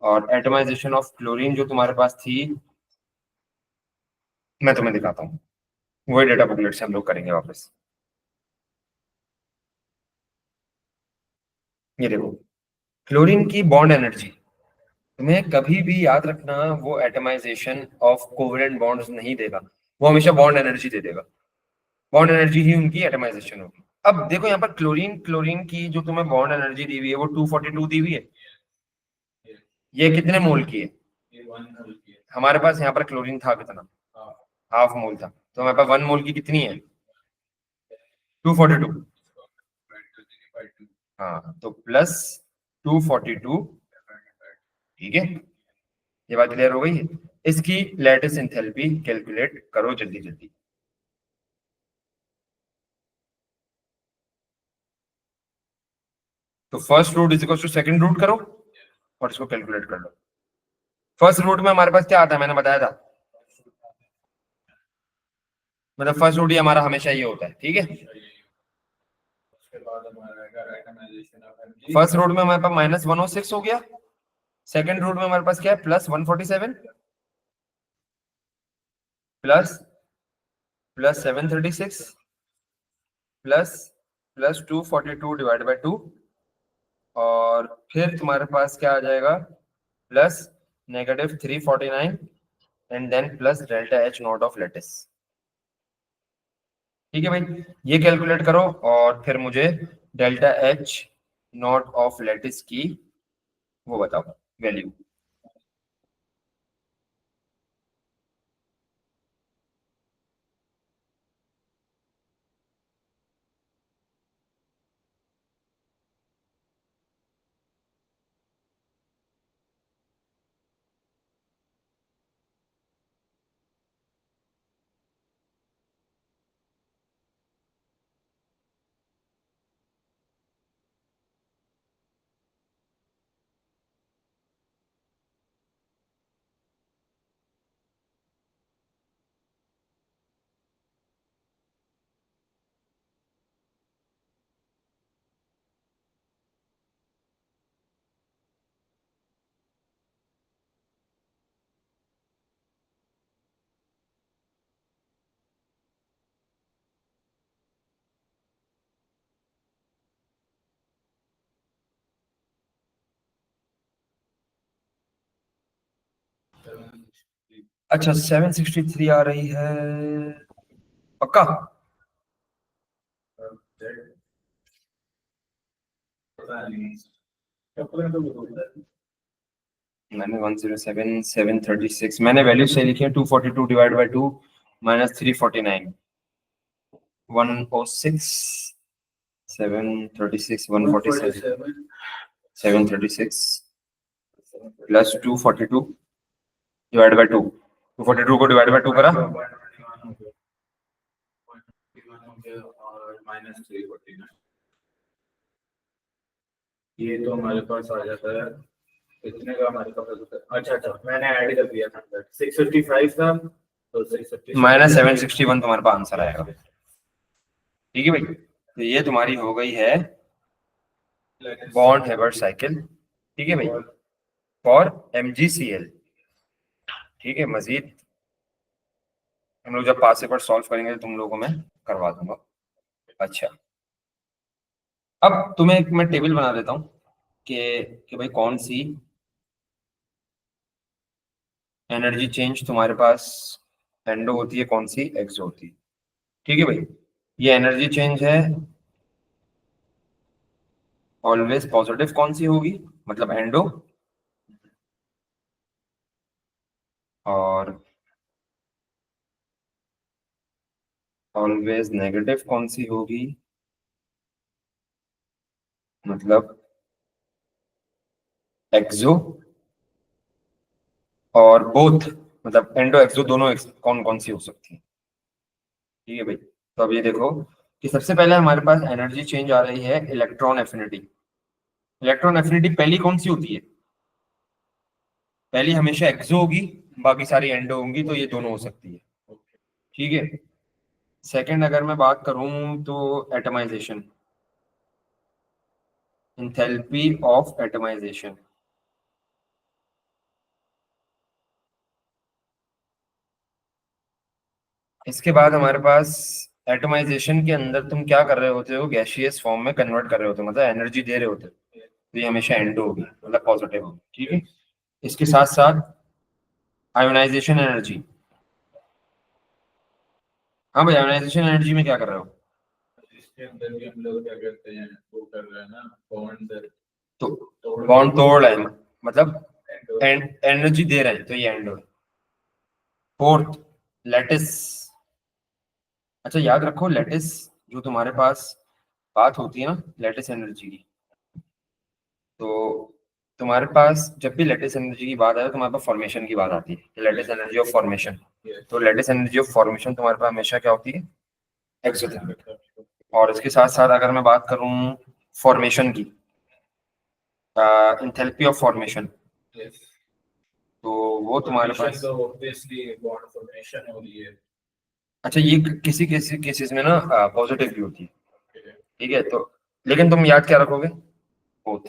और एटमाइजेशन ऑफ क्लोरीन जो तुम्हारे पास थी, मैं तुम्हें दिखाता हूँ, वही डेटा बुकलेट से हम लोग करेंगे वापस। ये देखो, क्लोरीन की बॉन्ड एनर्जी, तुम्हें कभी भी याद रखना, वो एटमाइजेशन ऑफ कोवेलेंट बॉन्ड्स नहीं देगा, वो हमेशा बॉन्ड एनर्जी दे देगा। बॉन्ड एनर्जी ही उनकी एटमाइजेशन होगी। अब देखो यहाँ पर क्लोरीन क्लोरीन की जो तुम्हें बॉन्ड एनर्जी दी हुई है वो 242 दी हुई है। ये कितने मोल की है? हमारे पास यहाँ पर क्लोरीन था कितना? हाफ मोल था, तो हमारे पास 1 मोल की कितनी है? 242। हाँ, तो प्लस 242। ठीक है, ये बात क्लियर हो गई है। इसकी लैटिस एंथैल्पी कैलकुलेट करो जल्दी जल्दी। तो first route is equal to second route करो और इसको कैलकुलेट कर लो। फर्स्ट रूट में हमारे पास क्या आता है, मैंने बताया था, मतलब फर्स्ट रूट ही हमारा हमेशा ये होता है। ठीक है, फर्स्ट रूट में हमारे पास -106 हो गया, सेकंड रूट में हमारे पास क्या है, +147 plus plus 736 plus plus 242 divide by 2, और फिर तुम्हारे पास क्या आ जाएगा, plus -349 and then plus delta H naught of lattice. ठीक है भाई, ये कैलकुलेट करो और फिर मुझे delta H naught of lattice की वो बताओ वैल्यू। अच्छा, 763 आ रही है पक्का? मैंने 107 736 मैंने वैल्यू सही लिखी है, 242 divide by 2 -349 106 736 147 736 plus 242 divide by 2, 242 को डिवाइड बाई 2 करा, ये तो हमारे पास आ जाता है इतने का हमारे पास होता है। अच्छा अच्छा, मैंने ऐड कर दिया था 655 था, तो 650 -761 तुम्हारे पास आंसर आएगा। ठीक है भाई, तो ये तुम्हारी हो गई है बॉन्ड हेबर्ट साइकिल। ठीक है भाई, फॉर MgCl। ठीक है, मजीद हम लोग जब पास पेपर सॉल्व करेंगे तो तुम लोगों को मैं करवा दूंगा। अच्छा, अब तुम्हें एक मैं टेबल बना देता हूँ कि भाई कौन सी एनर्जी चेंज तुम्हारे पास एंडो होती है, कौन सी एक्सो होती है। ठीक है भाई, ये एनर्जी चेंज है ऑलवेज पॉजिटिव कौन सी होगी, मतलब एंडो, और ऑलवेज नेगेटिव कौन सी होगी, मतलब एक्सो, और बोथ मतलब एंडो एक्सो दोनों कौन कौन सी हो सकती है। ठीक है भाई, तो अब ये देखो कि सबसे पहले हमारे पास एनर्जी चेंज आ रही है इलेक्ट्रॉन एफिनिटी। इलेक्ट्रॉन एफिनिटी पहली कौन सी होती है? पहली हमेशा एक्सो होगी, बाकी सारी एंडो होंगी, तो ये दोनों हो सकती है। ठीक है। सेकंड अगर मैं बात करूं तो एटमाइजेशन, इंथैल्पी ऑफ एटमाइजेशन। इसके बाद हमारे पास एटमाइजेशन के अंदर तुम क्या कर रहे होते हो, गैसियस फॉर्म में कन्वर्ट कर रहे होते हो, मतलब एनर्जी दे रहे होते हो, तो ये हमेशा एंडो होगी, मतलब पॉजिटिव होगी। ठीक है। इसके साथ साथ आयोनाइजेशन एनर्जी। हाँ भाई, आयोनाइजेशन एनर्जी में क्या कर रहे हो? इसके अंदर भी हम लोग क्या करते हैं, वो कर रहे हैं ना, बॉन्ड तो बॉन्ड तोड़ रहे हैं, मतलब एनर्जी दे रहे हैं, तो ये एंडो है। Fourth, lattice. अच्छा याद रखो, लैटिस जो तुम्हारे पास बात होती है ना लैटिस एनर्जी की, तो तुम्हारे पास जब भी लैटिस एनर्जी की बात आए तो तुम्हारे पास फॉर्मेशन की बात आती है, लैटिस एनर्जी ऑफ फॉर्मेशन। तो लैटिस एनर्जी ऑफ फॉर्मेशन तुम्हारे पास हमेशा क्या होती है? एक्सोथर्मिक। और इसके साथ साथ अगर मैं बात करूं फॉर्मेशन की, इंथैल्पी ऑफ फॉर्मेशन, तो वो तुम्हारे पास, तो ऑब्वियसली बॉन्ड फॉर्मेशन हो रही है। अच्छा ये किसी किसी केसेस में ना पॉजिटिव भी होती है। ठीक है, तो लेकिन तुम याद क्या रखोगे? बोथ।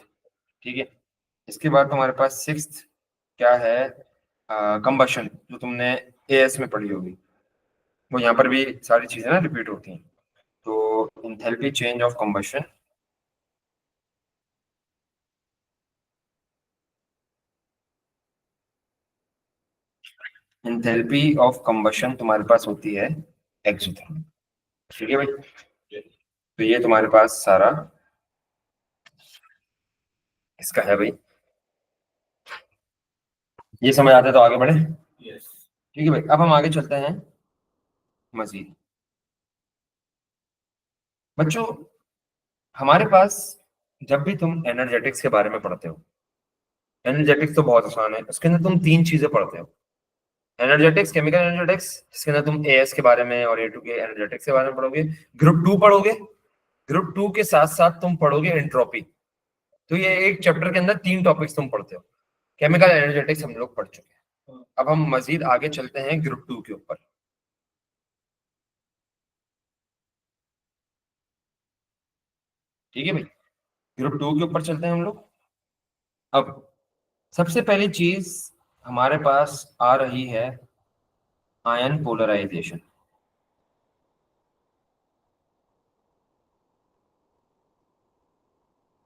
ठीक है। इसके बाद तुम्हारे पास सिक्स्थ क्या है? कंबशन, जो तुमने एएस में पढ़ी होगी, वो यहाँ पर भी सारी चीजें ना रिपीट होती हैं। तो enthalpy change of combustion, enthalpy of combustion तुम्हारे पास होती है एक्सोथर्मिक। ठीक है भाई, तो ये तुम्हारे पास सारा इसका है भाई। ये समझ आता है तो आगे बढ़े। यस। ठीक है भाई, अब हम आगे चलते हैं मजीद। बच्चों, हमारे पास जब भी तुम एनर्जेटिक्स के बारे में पढ़ते हो, एनर्जेटिक्स तो बहुत आसान है, उसके अंदर तुम तीन चीजें पढ़ते हो। एनर्जेटिक्स, केमिकल एनर्जेटिक्स, जिसके अंदर तुम एएस के बारे में और ए टू के एनर्जेटिक्स के बारे में पढ़ोगे। ग्रुप टू पढ़ोगे, ग्रुप टू के साथ साथ तुम पढ़ोगे एंट्रोपी। तो ये एक चैप्टर के अंदर तीन टॉपिक्स तुम पढ़ते हो। केमिकल एनर्जेटिक्स हम लोग पढ़ चुके हैं, अब हम मजीद आगे चलते हैं ग्रुप टू के ऊपर। ठीक है भाई, ग्रुप टू के ऊपर चलते हैं हम लोग। अब सबसे पहली चीज हमारे पास आ रही है आयन पोलराइजेशन।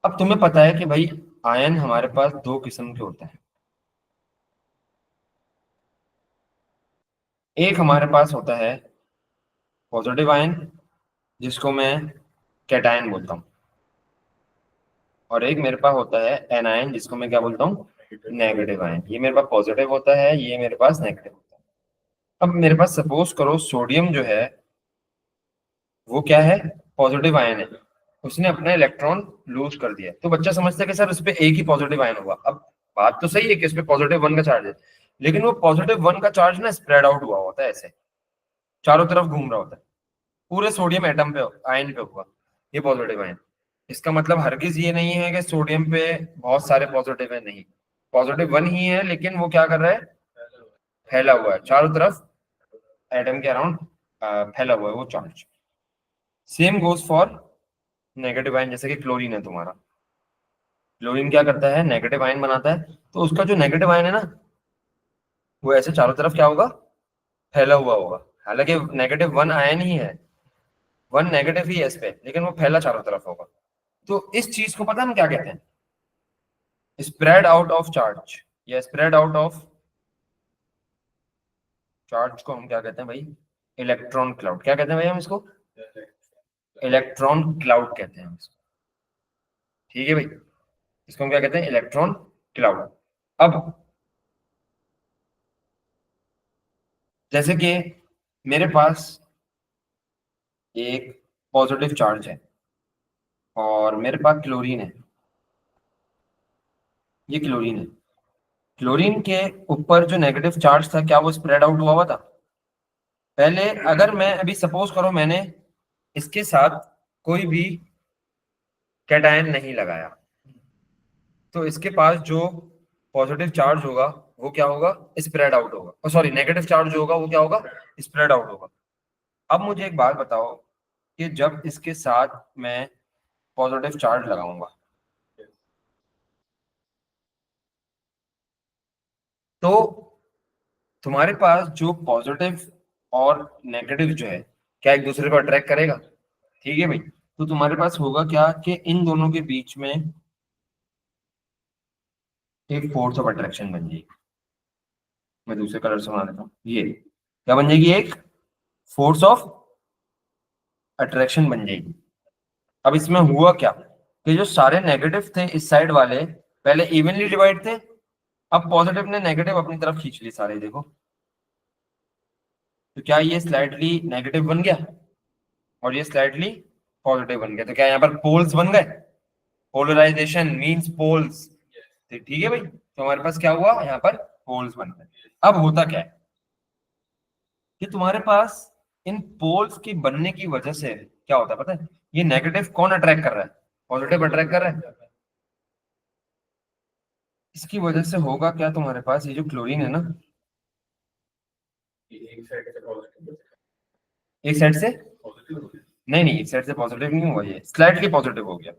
अब तुम्हें पता है कि भाई आयन हमारे पास दो किस्म के होते हैं। एक हमारे पास होता है पॉजिटिव आयन, जिसको मैं कैटायन बोलता हूँ, और एक मेरे पास होता है एनायन, जिसको मैं क्या बोलता हूँ? Negative ion. ये मेरे पास पॉजिटिव होता है, ये मेरे पास नेगेटिव होता है। अब मेरे पास सपोज करो सोडियम जो है वो क्या है? पॉजिटिव आयन है। उसने अपना इलेक्ट्रॉन लूज कर दिया, तो बच्चा समझता है कि सर उस पर एक ही पॉजिटिव आयन होगा। अब बात तो सही है कि उस पर पॉजिटिव वन का चार्ज है, लेकिन वो पॉजिटिव वन का चार्ज ना स्प्रेड आउट हुआ होता है, ऐसे चारों तरफ घूम रहा होता है। पूरे सोडियम एटम पे, आयन पे होगा ये पॉजिटिव आयन। इसका मतलब हरगिज ये नहीं है कि सोडियम पे बहुत सारे पॉजिटिव है, नहीं, पॉजिटिव वन ही है, लेकिन वो क्या कर रहा है? फैला हुआ है चारों तरफ, एटम के अराउंड फैला हुआ है वो charge. Same goes for negative ion, जैसे कि क्लोरीन है तुम्हारा। क्लोरीन क्या करता है? नेगेटिव आयन बनाता है, तो उसका जो नेगेटिव आयन है ना, वो ऐसे चारों तरफ क्या होगा? फैला हुआ होगा। हालांकि नेगेटिव वन आयन ही है, वन नेगेटिव ही है इस पे, लेकिन वो फैला चारों तरफ होगा। तो इस चीज को पता है हम क्या कहते हैं? स्प्रेड आउट ऑफ चार्ज, या स्प्रेड आउट ऑफ चार्ज को हम क्या कहते हैं भाई? Electron cloud. क्या कहते हैं भाई हम इसको? इलेक्ट्रॉन क्लाउड कहते हैं हम इसको। ठीक है भाई, इसको हम क्या कहते हैं? Electron cloud. अब जैसे कि मेरे पास एक पॉजिटिव चार्ज है और मेरे पास क्लोरीन है, ये क्लोरीन है। क्लोरीन के ऊपर जो नेगेटिव चार्ज था क्या वो स्प्रेड आउट हुआ था? पहले अगर मैं अभी सपोज करो मैंने इसके साथ कोई भी कैटायन नहीं लगाया, तो इसके पास जो पॉजिटिव चार्ज होगा वो क्या होगा? स्प्रेड आउट होगा। सॉरी, नेगेटिव चार्ज जो होगा वो क्या होगा? स्प्रेड आउट होगा। अब मुझे एक बात बताओ कि जब इसके साथ मैं पॉजिटिव चार्ज लगाऊंगा तो तुम्हारे पास जो पॉजिटिव और नेगेटिव जो है क्या एक दूसरे को अट्रैक्ट करेगा? ठीक है भाई। तो तुम्हारे पास होगा क्या कि इन दोनों के बीच में एक फोर्स ऑफ अट्रैक्शन बन जाएगी। मैं दूसरे कलर से बना देता हूँ। ये क्या बन जाएगी? एक फोर्स ऑफ अट्रैक्शन बन जाएगी। अब इसमें हुआ क्या कि जो सारे नेगेटिव थे इस साइड वाले पहले इवनली डिवाइड थे, अब पॉजिटिव ने नेगेटिव अपनी तरफ खींच लिए सारे, देखो। तो क्या ये स्लाइटली नेगेटिव बन गया और ये स्लाइटली पॉजिटिव बन गया? तो क्या यहाँ पर पोल्स बन गए? Polarization means poles. ठीक है भाई, तो हमारे पास क्या हुआ? यहाँ पर पोल्स बन गए। अब होता क्या है कि तुम्हारे पास इन पोल्स की बनने की वजह से क्या होता है पता है? ये नेगेटिव कौन अट्रैक्ट कर रहा है? पॉजिटिव अट्रैक्ट कर रहा है। इसकी वजह से होगा क्या, तुम्हारे पास ये जो क्लोरीन है ना, एक साइड से पॉजिटिव एक साइड से पॉजिटिव नहीं नहीं, एक साइड से पॉजिटिव नहीं हुआ, ये स्लाइटली पॉजिटिव हो गया।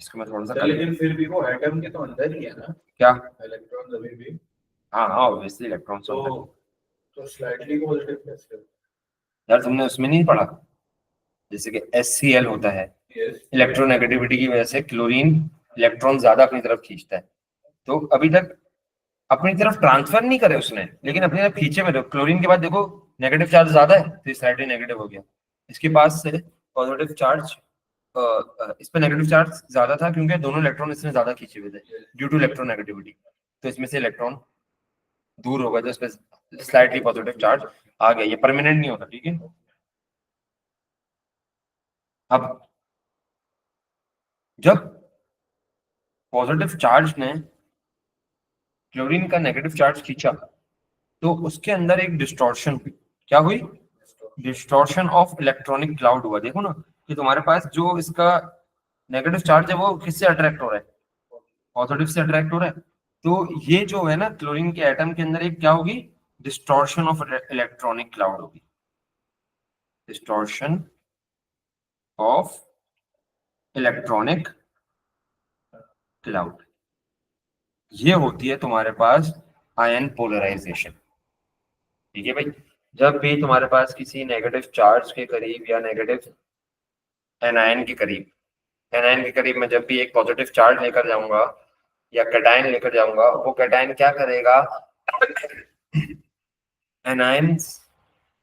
इसको मैं थोड़ा सा लेकिन फिर भी वो एटम के तो अंदर ही है ना, क्या? इलेक्ट्रॉन अभी भी। हाँ हाँ, ऑब्वियसली इलेक्ट्रॉन तो स्लाइटली पॉजिटिव कैसे? यार तुमने उसमें नहीं पढ़ा? जैसे कि HCl होता है, यस। इलेक्ट्रोनेगेटिविटी की वजह से क्लोरीन इलेक्ट्रॉन ज्यादा अपनी तरफ खींचता है। तो अभी तक अपनी तरफ ट्रांसफर नहीं करे उसने, लेकिन अपनी तरफ खींचे में। क्लोरीन के बाद देखो नेगेटिव चार्ज ज्यादा है तो स्लाइटली नेगेटिव हो गया। इसके पास से पॉजिटिव चार्ज, इस पे नेगेटिव चार्ज ज्यादा था क्योंकि दोनों इलेक्ट्रॉन इसने ज्यादा खींचे हुए थे ड्यू टू इलेक्ट्रोनेगेटिविटी। तो इसमें से इलेक्ट्रॉन दूर होगा तो इस पे स्लाइटली पॉजिटिव चार्ज आ गया। ये परमानेंट नहीं होता, ठीक है। अब जब पॉजिटिव चार्ज ने क्लोरीन का नेगेटिव चार्ज खींचा तो उसके अंदर एक डिस्टॉर्शन हुई। क्या हुई? डिस्टॉर्शन ऑफ इलेक्ट्रॉनिक क्लाउड हुआ। देखो ना कि तुम्हारे पास जो इसका नेगेटिव चार्ज है वो किससे अट्रैक्ट हो रहा है? पॉजिटिव से अट्रैक्ट हो रहा है। तो ये जो है ना क्लोरीन के एटम के अंदर एक क्या होगी? डिस्टॉर्शन ऑफ इलेक्ट्रॉनिक क्लाउड होगी। डिस्टॉर्शन ऑफ इलेक्ट्रॉनिक क्लाउड, ये होती है तुम्हारे पास आयन पोलराइजेशन। ठीक है भाई। जब भी तुम्हारे पास किसी नेगेटिव चार्ज के करीब या नेगेटिव एनायन के करीब, एनायन के करीब मैं जब भी एक पॉजिटिव चार्ज लेकर जाऊंगा या कैटायन लेकर जाऊंगा, वो कैटायन क्या करेगा? एनायंस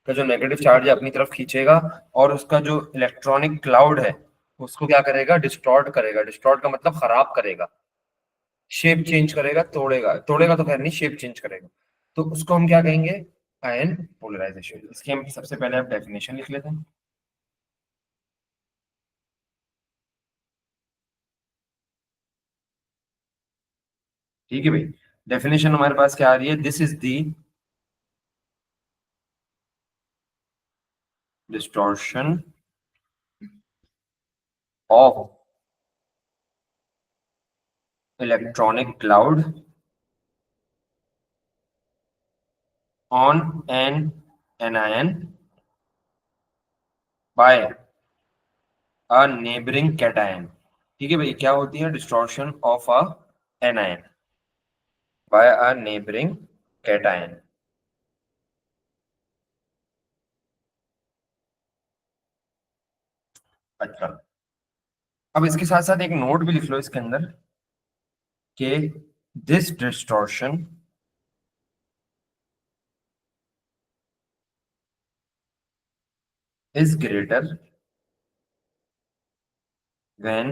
का जो नेगेटिव चार्ज है अपनी तरफ खींचेगा और उसका जो इलेक्ट्रॉनिक क्लाउड है उसको क्या करेगा? डिस्टॉर्ट करेगा। डिस्टॉर्ट का मतलब खराब करेगा, शेप चेंज करेगा, तोड़ेगा। तोड़ेगा तो खैर नहीं, शेप चेंज करेगा। तो उसको हम क्या कहेंगे? Ion polarization. इसकी हम सबसे पहले आप डेफिनेशन लिख लेते हैं। ठीक है भाई, डेफिनेशन हमारे पास क्या आ रही है? This is the distortion of electronic cloud on an anion by a neighbouring cation. ठीक है भाई, क्या होती है? Distortion of a anion by a neighbouring cation. अच्छा, अब इसके साथ साथ एक नोट भी लिख लो इसके अंदर कि this distortion is greater when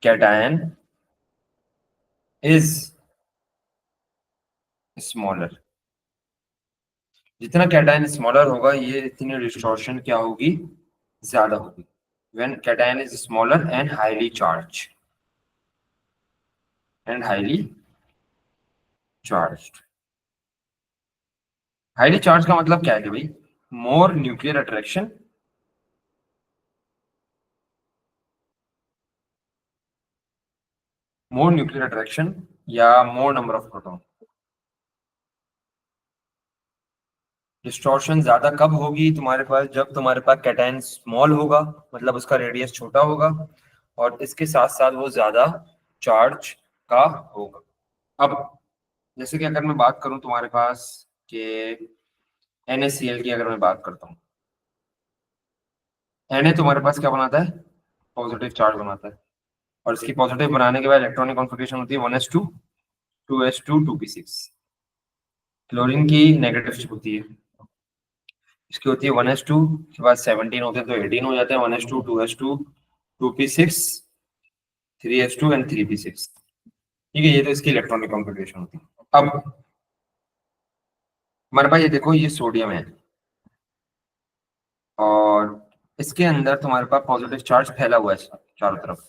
cation is smaller। जितना कैटायन स्मॉलर होगा ये इतनी डिस्टॉर्शन क्या होगी? ज्यादा होगी। when cation is smaller and highly charged। And highly charged. Highly charge का मतलब क्या है कि भाई मोर न्यूक्लियर अट्रैक्शन, मोर न्यूक्लियर अट्रैक्शन या मोर नंबर ऑफ प्रोटॉन। डिस्टॉर्शन ज्यादा कब होगी तुम्हारे पास? जब तुम्हारे पास कैटायन स्मॉल होगा, मतलब उसका रेडियस छोटा होगा, और इसके साथ साथ वो ज्यादा चार्ज का होगा। अब जैसे कि अगर मैं बात करूं तुम्हारे पास कि NaCl की अगर मैं बात करता हूँ, Na तुम्हारे पास क्या बनाता है? पॉजिटिव चार्ज बनाता है। और इसकी पॉजिटिव बनाने के बाद इलेक्ट्रॉनिक कॉन्फ़िगरेशन होती है 1s2 2s2 2p6। क्लोरीन की नेगेटिव होती है, इसकी होती है 1s2 के बाद 17 होते हैं तो 18 हो जाते हैं। 1s2 2s2 2p6 3s2 and 3p6। ठीक है, ये तो इसकी इलेक्ट्रॉनिक कॉन्फ़िगरेशन होती है। अब हमारे पास ये देखो, ये सोडियम है और इसके अंदर तुम्हारे पास पॉजिटिव चार्ज फैला हुआ है चारों तरफ।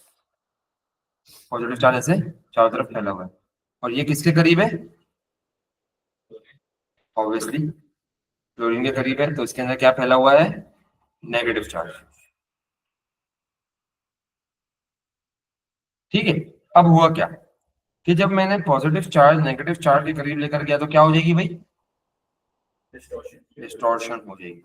पॉजिटिव चार्ज ऐसे चारों तरफ फैला हुआ है, और ये किसके करीब है? ऑब्वियसली क्लोरीन के करीब है, तो इसके अंदर क्या फैला हुआ है? Negative charge. ठीक है, अब हुआ क्या कि जब मैंने पॉजिटिव चार्ज नेगेटिव चार्ज के करीब लेकर गया तो क्या हो जाएगी भाई? डिस्टॉर्शन हो जाएगी।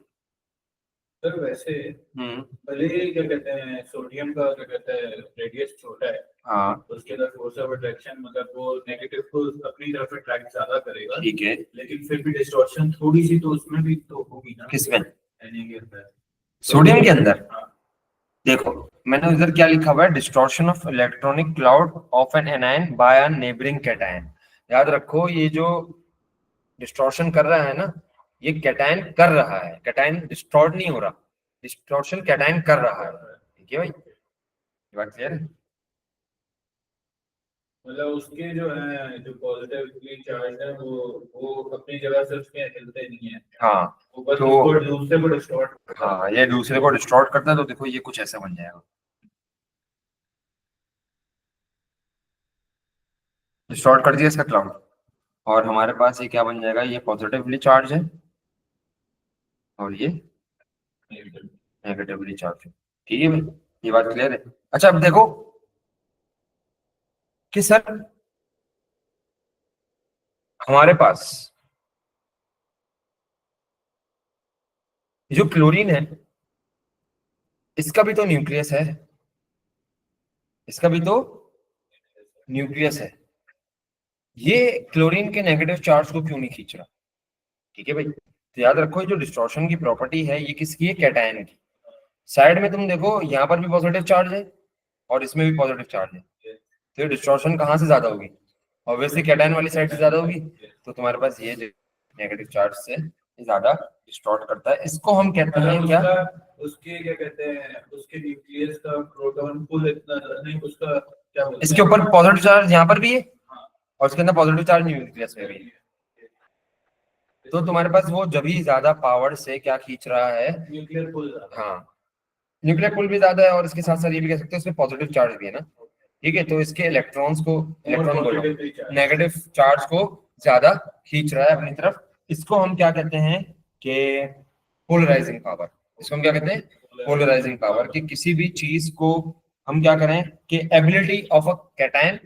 सर वैसे भले ही क्या कहते हैं सोडियम का क्या कहते हैं रेडियस छोटा है, हाँ उसके अंदर फोर्स ऑफ अट्रैक्शन मतलब वो नेगेटिव को अपनी तरफ अट्रैक्ट ज्यादा करेगा, ठीक है, लेकिन फिर भी डिस्टॉर्शन थोड़ी सी तो उसमें भी तो होगी ना। किसमें? Na के अंदर, सोडियम के अंदर? हाँ। देखो मैंने उधर क्या लिखा हुआ है, distortion of electronic cloud of an anion by a neighbouring cation. याद रखो, ये जो डिस्टॉर्शन कर रहा है ना, ये कैटायन कर रहा है, कैटायन डिस्टॉर्ट नहीं हो रहा, डिस्टॉर्शन कैटायन कर रहा है। ठीक है भाई, ये बात क्लियर है? मतलब उसके जो है जो पॉजिटिवली चार्ज है वो अपनी जगह से उसके हिलते नहीं है, हाँ वो बस तो उसको दूसरे को डिस्टॉर्ट करता है। हाँ, ये दूसरे को डिस्टॉर्ट करता है, तो देखो ये कुछ ऐसा बन जाएगा, डिस्टॉर्ट कर दिया इसका क्लाउड, और हमारे पास ये क्या बन जाएगा? ये पॉजिटिवली चार्ज है और ये नेगेटिवली चार्ज है। ठीक है भाई, ये बात क्लियर है? अच्छा अब देखो कि सर हमारे पास जो क्लोरीन है, इसका भी तो न्यूक्लियस है, इसका भी तो न्यूक्लियस है। ये क्लोरीन के नेगेटिव चार्ज को क्यों नहीं खींच रहा? ठीक है भाई, तो याद रखो ये जो डिस्टॉर्शन की प्रॉपर्टी है ये किसकी है? कैटायन की। साइड में तुम देखो, यहाँ पर भी पॉजिटिव चार्ज है और इसमें भी पॉजिटिव चार्ज है, तो ये डिस्टॉर्शन कहाँ से ज्यादा होगी? ऑब्वियसली कैटायन वाली साइड से ज्यादा होगी। तो तुम्हारे पास ये नेगेटिव चार्ज से ये ज्यादा डिस्टॉर्ट करता है, इसको हम कहते हैं क्या? उसके क्या कहते हैं उसके न्यूक्लियस का प्रोटॉन पुल इतना नहीं, उसका क्या बोलते इसके हैं? ऊपर पॉजिटिव चार्ज यहाँ पर भी है हाँ। और उसके अंदर पॉजिटिव चार्ज न्यूक्लियस में भी है। तो तुम्हारे पास वो जब ही ज्यादा पावर से क्या खींच रहा है? न्यूक्लियर पुल। हाँ, न्यूक्लियर पुल भी ज्यादा है और इसके साथ साथ ये भी कह सकते हैं इसमें पॉजिटिव चार्ज भी है ना। ठीक है, तो इसके इलेक्ट्रॉन्स को, इलेक्ट्रॉन बोलो, नेगेटिव चार्ज को ज्यादा खींच रहा है अपनी तरफ। इसको हम क्या कहते हैं कि पोलराइजिंग पावर। इसको हम क्या कहते हैं? Polarizing power. कि किसी भी चीज को हम क्या करें कि ability of a cation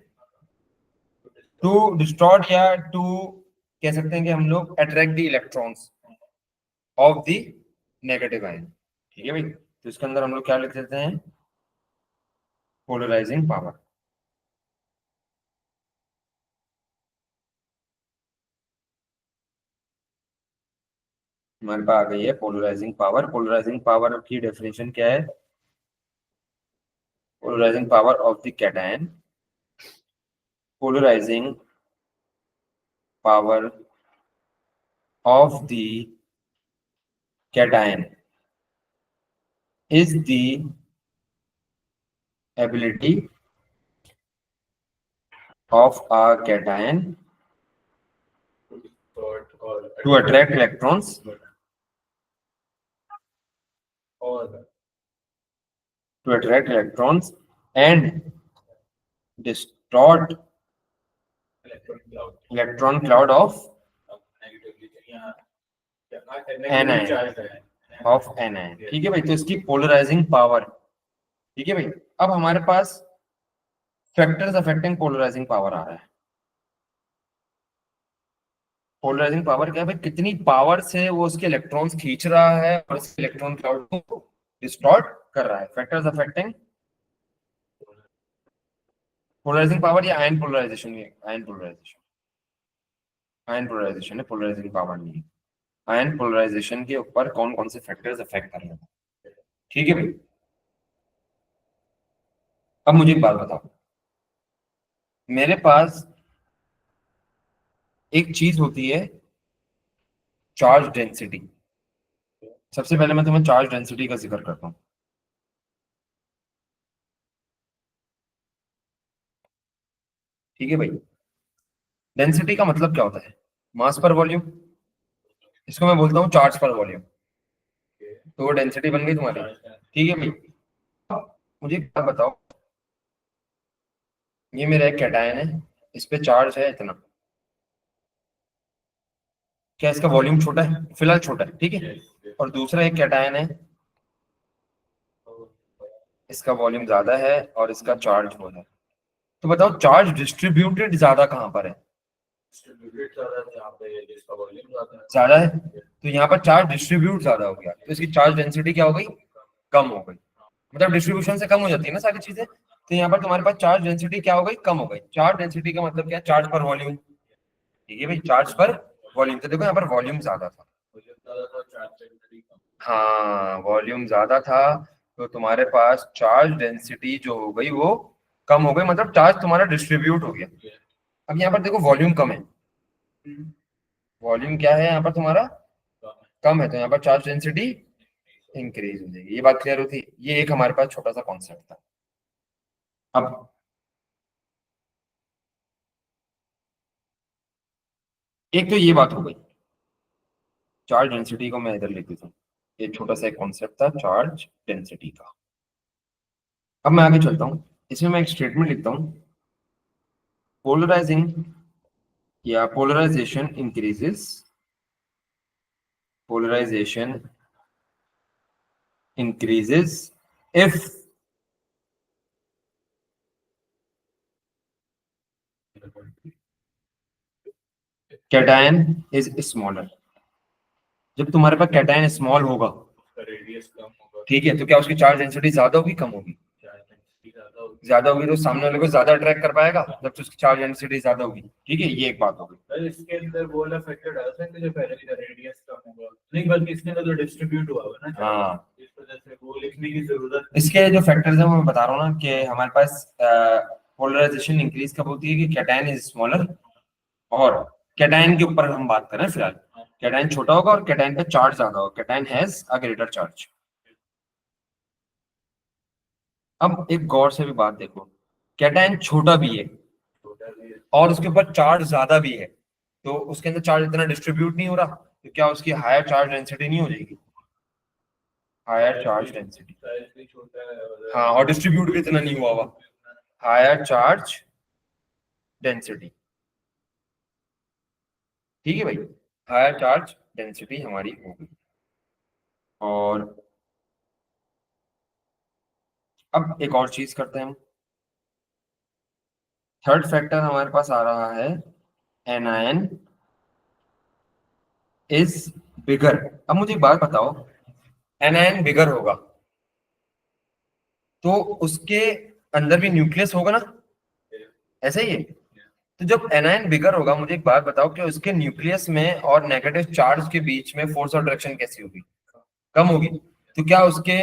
to distort या टू कह सकते हैं कि हम लोग attract the electrons of the negative ion. ठीक है भाई, तो इसके अंदर हम लोग क्या लिख देते हैं? Polarizing power. हमारे पास आ गई है पोलराइजिंग पावर। पोलराइजिंग पावर की डेफिनेशन क्या है? Polarizing power of the cation, polarizing power of the cation is the ability of a cation to attract electrons और and distort electron cloud of negatively charge है of NIN. ठीक है भाई, तो इसकी पोलराइजिंग पावर। ठीक है भाई, अब हमारे पास फैक्टर्स अफेक्टिंग पोलराइजिंग पावर आ रहा है। पोलराइजिंग पावर क्या है भाई, कितनी पावर से वो उसके इलेक्ट्रॉन्स खींच रहा है और उसके इलेक्ट्रॉन क्लाउड को डिस्टॉर्ट कर रहा है। फैक्टर्स अफेक्टिंग पोलराइजिंग पावर या ion polarization. Ion polarization, ion polarization है, पोलराइजिंग पावर नहीं है। आयन पोलराइजेशन के ऊपर कौन कौन से फैक्टर्स अफेक्ट कर रहे हैं। ठीक है भाई, अब मुझे एक बात बताओ, मेरे पास एक चीज होती है चार्ज डेंसिटी। सबसे पहले मैं तुम्हें चार्ज डेंसिटी का जिक्र करता हूँ। ठीक है भाई, डेंसिटी का मतलब क्या होता है, मास पर वॉल्यूम। इसको मैं बोलता हूँ चार्ज पर वॉल्यूम, तो वो डेंसिटी बन गई तुम्हारी। ठीक है भाई, अब मुझे एक बात बताओ, ये मेरा एक कैटायन है, इस पे चार्ज है इतना, क्या इसका वॉल्यूम छोटा है? फिलहाल छोटा है, ठीक है। और दूसरा एक कैटायन है, इसका वॉल्यूम ज्यादा है और इसका चार्ज हो है। तो बताओ चार्ज डिस्ट्रीब्यूटेड ज्यादा कहाँ पर है? ज्यादा है, तो यहाँ पर चार्ज डिस्ट्रीब्यूट ज्यादा हो गया, तो इसकी चार्ज डेंसिटी क्या हो गई? कम हो गई। मतलब डिस्ट्रीब्यूशन से कम हो जाती है ना सारी चीजें, तो यहाँ पर तुम्हारे पास चार्ज डेंसिटी क्या हो गई? कम हो गई। चार्ज डेंसिटी का मतलब क्या है? चार्ज पर वॉल्यूम। ठीक है भाई, चार्ज पर वॉल्यूम। तो देखो यहाँ पर वॉल्यूम ज्यादा था, हाँ वॉल्यूम ज्यादा था, तो तुम्हारे पास चार्ज डेंसिटी जो हो गई वो कम हो गई, मतलब चार्ज तुम्हारा डिस्ट्रीब्यूट हो गया। अब यहाँ पर देखो वॉल्यूम कम है, वॉल्यूम क्या है यहाँ पर तुम्हारा? कम है, तो यहाँ पर चार्ज डेंसिटी इंक्रीज हो जाएगी। ये बात क्लियर होती? ये एक हमारे पास छोटा सा कॉन्सेप्ट था। अब एक तो ये बात हो गई, चार्ज डेंसिटी को मैं इधर लिख देता हूँ, ये छोटा सा एक कॉन्सेप्ट था चार्ज डेंसिटी का। अब मैं आगे चलता हूँ, इसमें मैं एक स्टेटमेंट लिखता हूँ, पोलराइजिंग या polarization increases, polarization increases if cation is smaller। जब तुम्हारे पास कैटायन स्मॉल होगा, ठीक है, तो क्या उसकी चार्ज डेंसिटी ज्यादा होगी कम होगी? ज्यादा होगी, तो सामने वाले को ज्यादा अट्रैक्ट कर पाएगा जब उसकी चार्ज डेंसिटी ज्यादा होगी। ठीक है, ये एक बात होगी। इसके अंदर वो वाला फैक्टर डाल सकते हैं जो पहले की रेडियस कम होगा, नहीं बल्कि इसके अंदर जो डिस्ट्रीब्यूट हुआ है ना, हाँ, इस वजह से वो लिखने की जरूरत। इसके जो फैक्टर्स हैं वो मैं बता रहा हूँ ना, कि हमारे पास पोलराइजेशन इंक्रीज कब होती है कि कैटायन इज स्मॉलर, और कैटायन के ऊपर हम बात कर रहे हैं फिलहाल, कैटायन छोटा होगा और कैटायन पे चार्ज ज्यादा होगा, cation has a greater charge. अब एक गौर से भी बात देखो, कैटायन छोटा भी है और उसके ऊपर चार्ज ज्यादा भी है, तो उसके अंदर चार्ज इतना डिस्ट्रीब्यूट नहीं हो रहा, तो क्या उसकी हायर चार्ज डेंसिटी नहीं हो जाएगी? हायर चार्ज डेंसिटी, हाँ, और डिस्ट्रीब्यूट भी इतना नहीं हुआ हुआ, हायर चार्ज डेंसिटी। ठीक है भाई, हायर चार्ज डेंसिटी हमारी होगी। और अब एक और चीज करते हैं हम, थर्ड फैक्टर हमारे पास आ रहा है एनायन इज बिगर। अब मुझे एक बात बताओ, एनायन बिगर होगा तो उसके अंदर भी न्यूक्लियस होगा ना, ऐसा ही है। तो जब एनायन बिगर होगा, मुझे एक बात बताओ कि उसके न्यूक्लियस में और नेगेटिव चार्ज के बीच में फोर्स ऑफ डायरेक्शन कैसी होगी? कम होगी। तो क्या उसके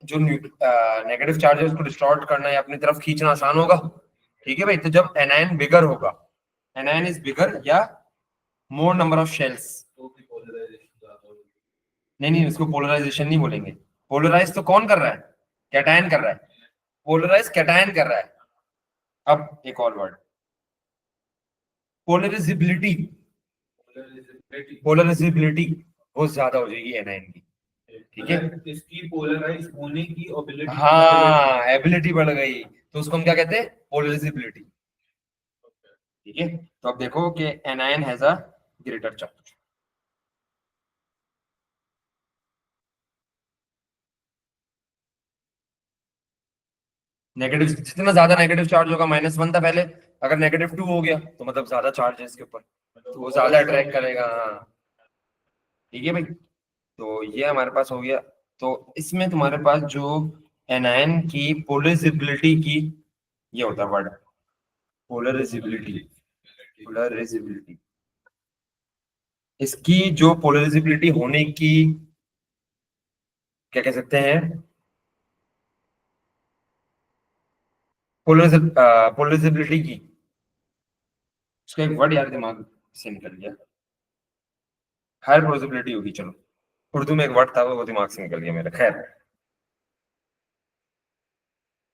जो नेगेटिव चार्ज है उसको डिस्टॉर्ट करना या अपनी तरफ खींचना आसान होगा? ठीक है भाई, तो जब एनायन बिगर होगा, एनायन इज बिगर या मोर नंबर ऑफ शेल्स, नहीं नहीं, उसको पोलराइजेशन नहीं बोलेंगे। पोलराइज तो कौन कर रहा है? कैटायन कर रहा है, पोलराइज कैटायन कर रहा है। अब एक और वर्ड, पोलराइजिबिलिटी, पोलराइजिबिलिटी बहुत ज्यादा हो जाएगी एनायन की। ठीक है, इसकी पोलराइज होने की एबिलिटी, हाँ एबिलिटी बढ़ गई, तो उसको हम क्या कहते हैं? पोलराइजिबिलिटी। ठीक है, तो अब देखो कि anion has a greater charge. Negative, जितना ज्यादा नेगेटिव चार्ज होगा, -1 था पहले, अगर -2 हो गया तो मतलब ज्यादा चार्ज है इसके ऊपर, तो वो ज्यादा अट्रैक्ट करेगा। हाँ, ठीक है भाई, तो ये हमारे पास हो गया। तो इसमें तुम्हारे पास जो एनायन की पोलराइजेबिलिटी की, ये होता है वर्ड, पोलराइजेबिलिटी, पोलराइजेबिलिटी, इसकी जो पोलराइजेबिलिटी होने की, क्या कह सकते हैं, पोलराइजेबिलिटी की, उसका एक वर्ड यार दिमाग से निकल गया, हायर पोलराइजेबिलिटी होगी, चलो उर्दू में एक वर्ड था वो दिमाग से निकल गया मेरा, खैर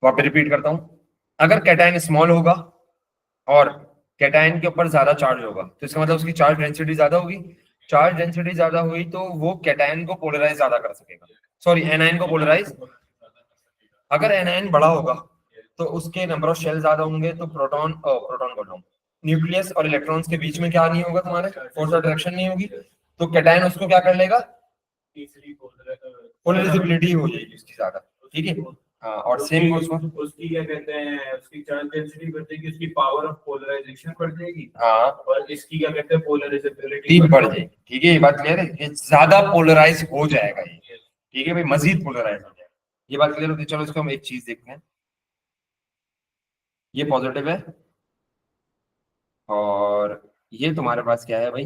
वापस रिपीट करता हूँ। अगर कैटायन स्मॉल होगा और कैटायन के ऊपर ज्यादा चार्ज होगा, तो इसका मतलब उसकी चार्ज डेंसिटी ज्यादा होगी, चार्ज डेंसिटी ज्यादा हुई तो वो कैटायन को पोलराइज ज्यादा कर सकेगा, सॉरी एनायन को पोलराइज। अगर एनायन बड़ा होगा तो उसके नंबर ऑफ शेल ज्यादा होंगे, तो प्रोटॉन, प्रोटॉन बोल रहा हूँ, न्यूक्लियस और इलेक्ट्रॉन्स के बीच में क्या नहीं होगा, तुम्हारे फोर्स ऑफ अट्रैक्शन नहीं होगी, तो कैटायन उसको क्या कर लेगा, पोलराइजेबिलिटी हो जाएगी उसकी ज्यादा, ठीक है। हाँ, और सेम उसकी क्या कहते हैं, उसकी चार्ज डेंसिटी बढ़ जाएगी, उसकी पावर ऑफ पोलराइजेशन बढ़ जाएगी। हाँ, और इसकी क्या कहते हैं, पोलराइजेबिलिटी बढ़ जाएगी, ठीक है, ये बात क्लियर है, ये ज्यादा पोलराइज हो जाएगा ये, ठीक है भाई, मजीद पोलराइज हो जाएगा, ये बात क्लियर होती है। चलो इसको हम एक चीज देखते हैं, ये पॉजिटिव है और ये तुम्हारे पास क्या है भाई,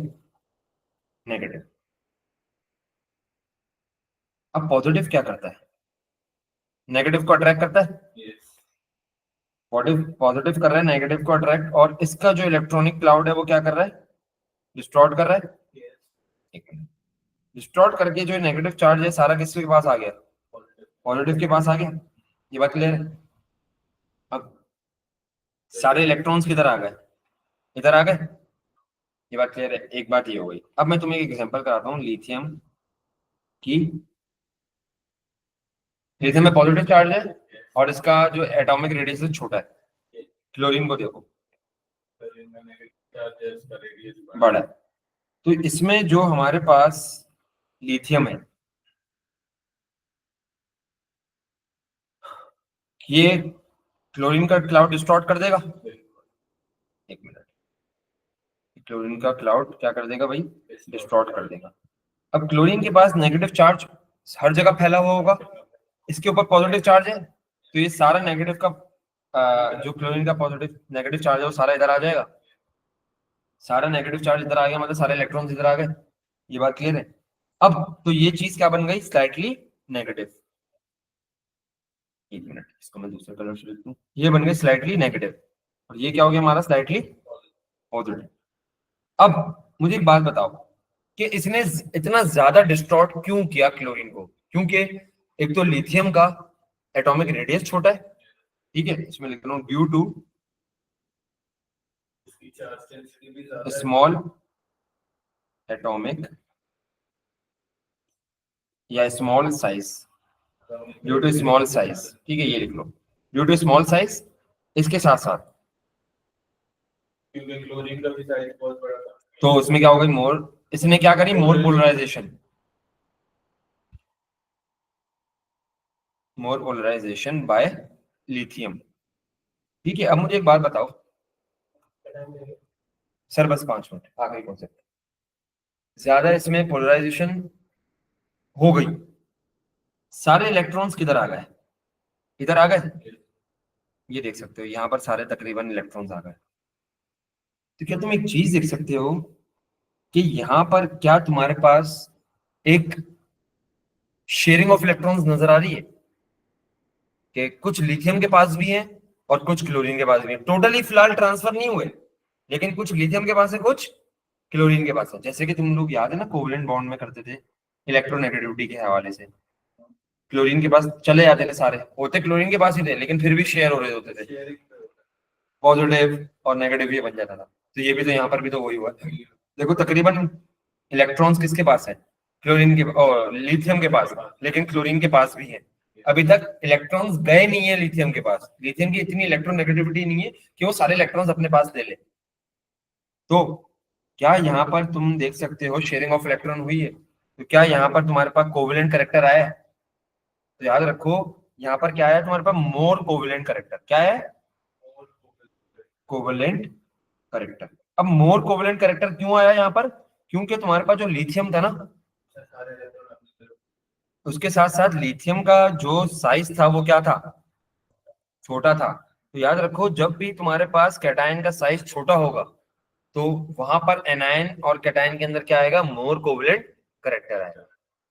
नेगेटिव। अब पॉजिटिव क्या करता है, नेगेटिव को अट्रैक्ट करता है, पॉजिटिव कर रहा है नेगेटिव को अट्रैक्ट, और इसका जो इलेक्ट्रॉनिक क्लाउड है वो क्या कर रहा है, डिस्टॉर्ट कर रहा है। एक मिनट, डिस्टॉर्ट करके जो नेगेटिव चार्ज है सारा किसके पास आ गया, पॉजिटिव के पास आ गया, ये बात क्लियर है। अब सारे इलेक्ट्रॉन्स किधर आ गए, इधर आ गए, ये बात क्लियर है, एक बात ये हो गई। अब मैं तुम्हें एक एग्जांपल कराता हूँ लिथियम की, लिथियम में पॉजिटिव चार्ज है और इसका जो एटॉमिक रेडियस है छोटा है, क्लोरीन को देखो बड़ा है, तो इसमें जो हमारे पास लिथियम है, ये क्लोरीन का क्लाउड डिस्टॉर्ट कर देगा, एक मिनट, क्लोरीन का क्लाउड क्या कर देगा भाई, डिस्टॉर्ट कर देगा। अब क्लोरीन के पास नेगेटिव चार्ज हर जगह फैला हुआ होगा, इसके ऊपर पॉजिटिव चार्ज है, तो ये सारा नेगेटिव का जो क्लोरीन का पॉजिटिव नेगेटिव चार्ज है वो सारा इधर आ जाएगा, सारा नेगेटिव चार्ज इधर आ गया, मतलब सारे इलेक्ट्रॉन्स इधर आ गए, ये बात क्लियर है। अब तो ये चीज क्या बन गई, स्लाइटली नेगेटिव, एक मिनट इसको मैं दूसरे कलर से लिख दूं, ये बन गई स्लाइटली नेगेटिव, और ये क्या हो गया हमारा स्लाइटली पॉजिटिव। अब मुझे एक बात बताओ कि इसने इतना ज्यादा डिस्टॉर्ट क्यों किया क्लोरीन को, क्योंकि एक तो लिथियम का एटॉमिक रेडियस छोटा है, ठीक है, इसमें लिख रहा हूं ड्यू टू स्मॉल एटॉमिक या small size, due to small size, ठीक है, ये लिख लो ड्यू टू स्मॉल साइज। इसके साथ साथ क्योंकि क्लोरीन का भी साइज बहुत बड़ा था, तो उसमें क्या हो गई, मोर, इसने क्या करी, more polarisation, more polarisation by lithium, ठीक है। अब मुझे एक बात बताओ सर, बस 5 मिनट, आखिरी कॉन्सेप्ट, ज्यादा इसमें पोलराइजेशन हो गई, सारे इलेक्ट्रॉन्स किधर आ गए, इधर आ गए, ये देख सकते हो यहाँ पर सारे तकरीबन इलेक्ट्रॉन्स आ गए, तो क्या तुम एक चीज देख सकते हो कि यहाँ पर क्या तुम्हारे पास एक शेयरिंग ऑफ इलेक्ट्रॉन्स नजर आ रही है, कि कुछ लिथियम के पास भी है और कुछ क्लोरीन के पास भी है, टोटली फिलहाल ट्रांसफर नहीं हुए, लेकिन कुछ लिथियम के पास है, कुछ क्लोरीन के पास है, जैसे कि तुम लोग याद है ना कोवलेंट बॉन्ड में करते थे इलेक्ट्रोनेगेटिविटी के हवाले से, क्लोरीन के पास चले जाते थे सारे, होते क्लोरीन के पास ही थे लेकिन फिर भी शेयर हो रहे होते थे, पॉजिटिव और नेगेटिव ये बन जाता था, तो ये भी तो यहाँ पर भी तो वही हुआ है। देखो तकरीबन इलेक्ट्रॉन्स किसके पास है, क्लोरीन के और लिथियम के पास, लेकिन क्लोरीन के पास भी है, अभी तक इलेक्ट्रॉन्स गए नहीं है लिथियम के पास, लिथियम की इतनी इलेक्ट्रोनेगेटिविटी नहीं है कि वो सारे इलेक्ट्रॉन्स अपने पास ले ले, तो क्या यहाँ पर तुम देख सकते हो शेयरिंग ऑफ इलेक्ट्रॉन हुई है, तो क्या यहाँ पर तुम्हारे पास कोवेलेंट करेक्टर आया है? तो याद रखो यहाँ पर क्या है तुम्हारे पास, मोर कोवेलेंट करेक्टर। क्या है? Covalent character. अब मोर कोवेलेंट करेक्टर क्यों आया यहाँ पर? क्योंकि तुम्हारे पास जो लिथियम था ना, उसके साथ साथ लिथियम का जो साइज था वो क्या था, छोटा था। तो याद रखो जब भी तुम्हारे पास कैटायन का साइज छोटा होगा तो वहां पर एनायन और कैटायन के अंदर क्या आएगा, मोर कोवेलेंट करेक्टर आएगा।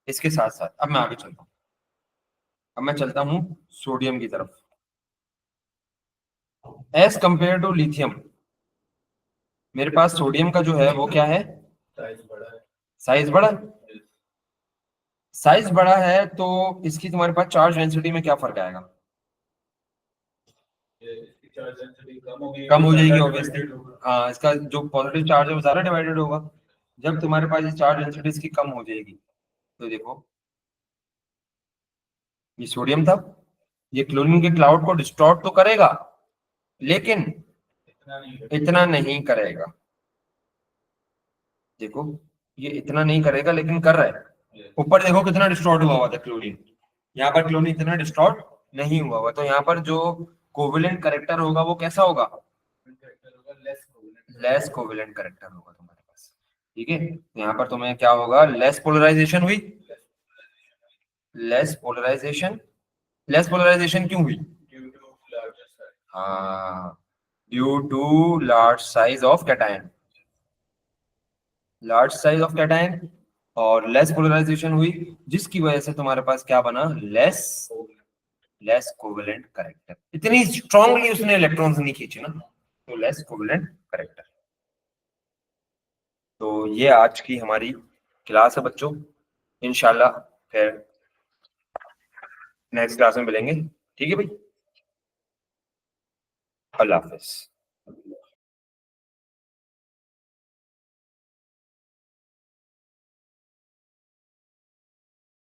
इसके साथ साथ अब मैं आगे चलता हूँ, अब मैं चलता हूँ सोडियम की तरफ। एज कंपेयर टू लिथियम, मेरे पास सोडियम का जो है वो क्या है, साइज बड़ा है। साइज बड़ा। साइज बड़ा है तो इसकी तुम्हारे पास चार्ज डेंसिटी में क्या फर्क आएगा? इसकी चार्ज डेंसिटी कम होगी, कम हो जाएगी ज्यादा ऑब्वियसली। divided होगा। हाँ, इसका जो पॉजिटिव चार्ज है वो ज्यादा डिवाइडेड होगा। जब तुम्हारे पास ये चार्ज डेंसिटी इसकी कम हो जाएगी, तो देखो ये सोडियम था, ये क्लोरीन के क्लाउड को डिस्टॉर्ट तो करेगा लेकिन इतना नहीं करेगा। देखो ये इतना नहीं करेगा लेकिन कर रहा है। ऊपर देखो कितना डिस्टॉर्ट हुआ हुआ था क्लोरीन, यहाँ पर क्लोरीन इतना डिस्टॉर्ट नहीं हुआ हुआ। तो यहाँ पर जो कोवेलेंट करेक्टर होगा वो कैसा होगा, लेस कोवेलेंट करेक्टर होगा तुम्हारे पास। ठीक है, तो यहाँ पर तुम्हें क्या होगा, लेस पोलराइजेशन हुई। लेस पोलराइजेशन, लेस पोलराइजेशन क्यों हुई? हाँ, due to large size of cation, large size of cation और लेस पोलराइजेशन हुई, जिसकी वजह से तुम्हारे पास क्या बना, लेस लेस कोवेलेंट करेक्टर। इतनी स्ट्रांगली उसने इलेक्ट्रॉन्स नहीं खींचे ना, तो लेस कोवेलेंट करेक्टर। तो ये आज की हमारी क्लास है बच्चों, इंशाल्लाह फिर नेक्स्ट क्लास में मिलेंगे। ठीक है भाई, अल्लाह हाफिज।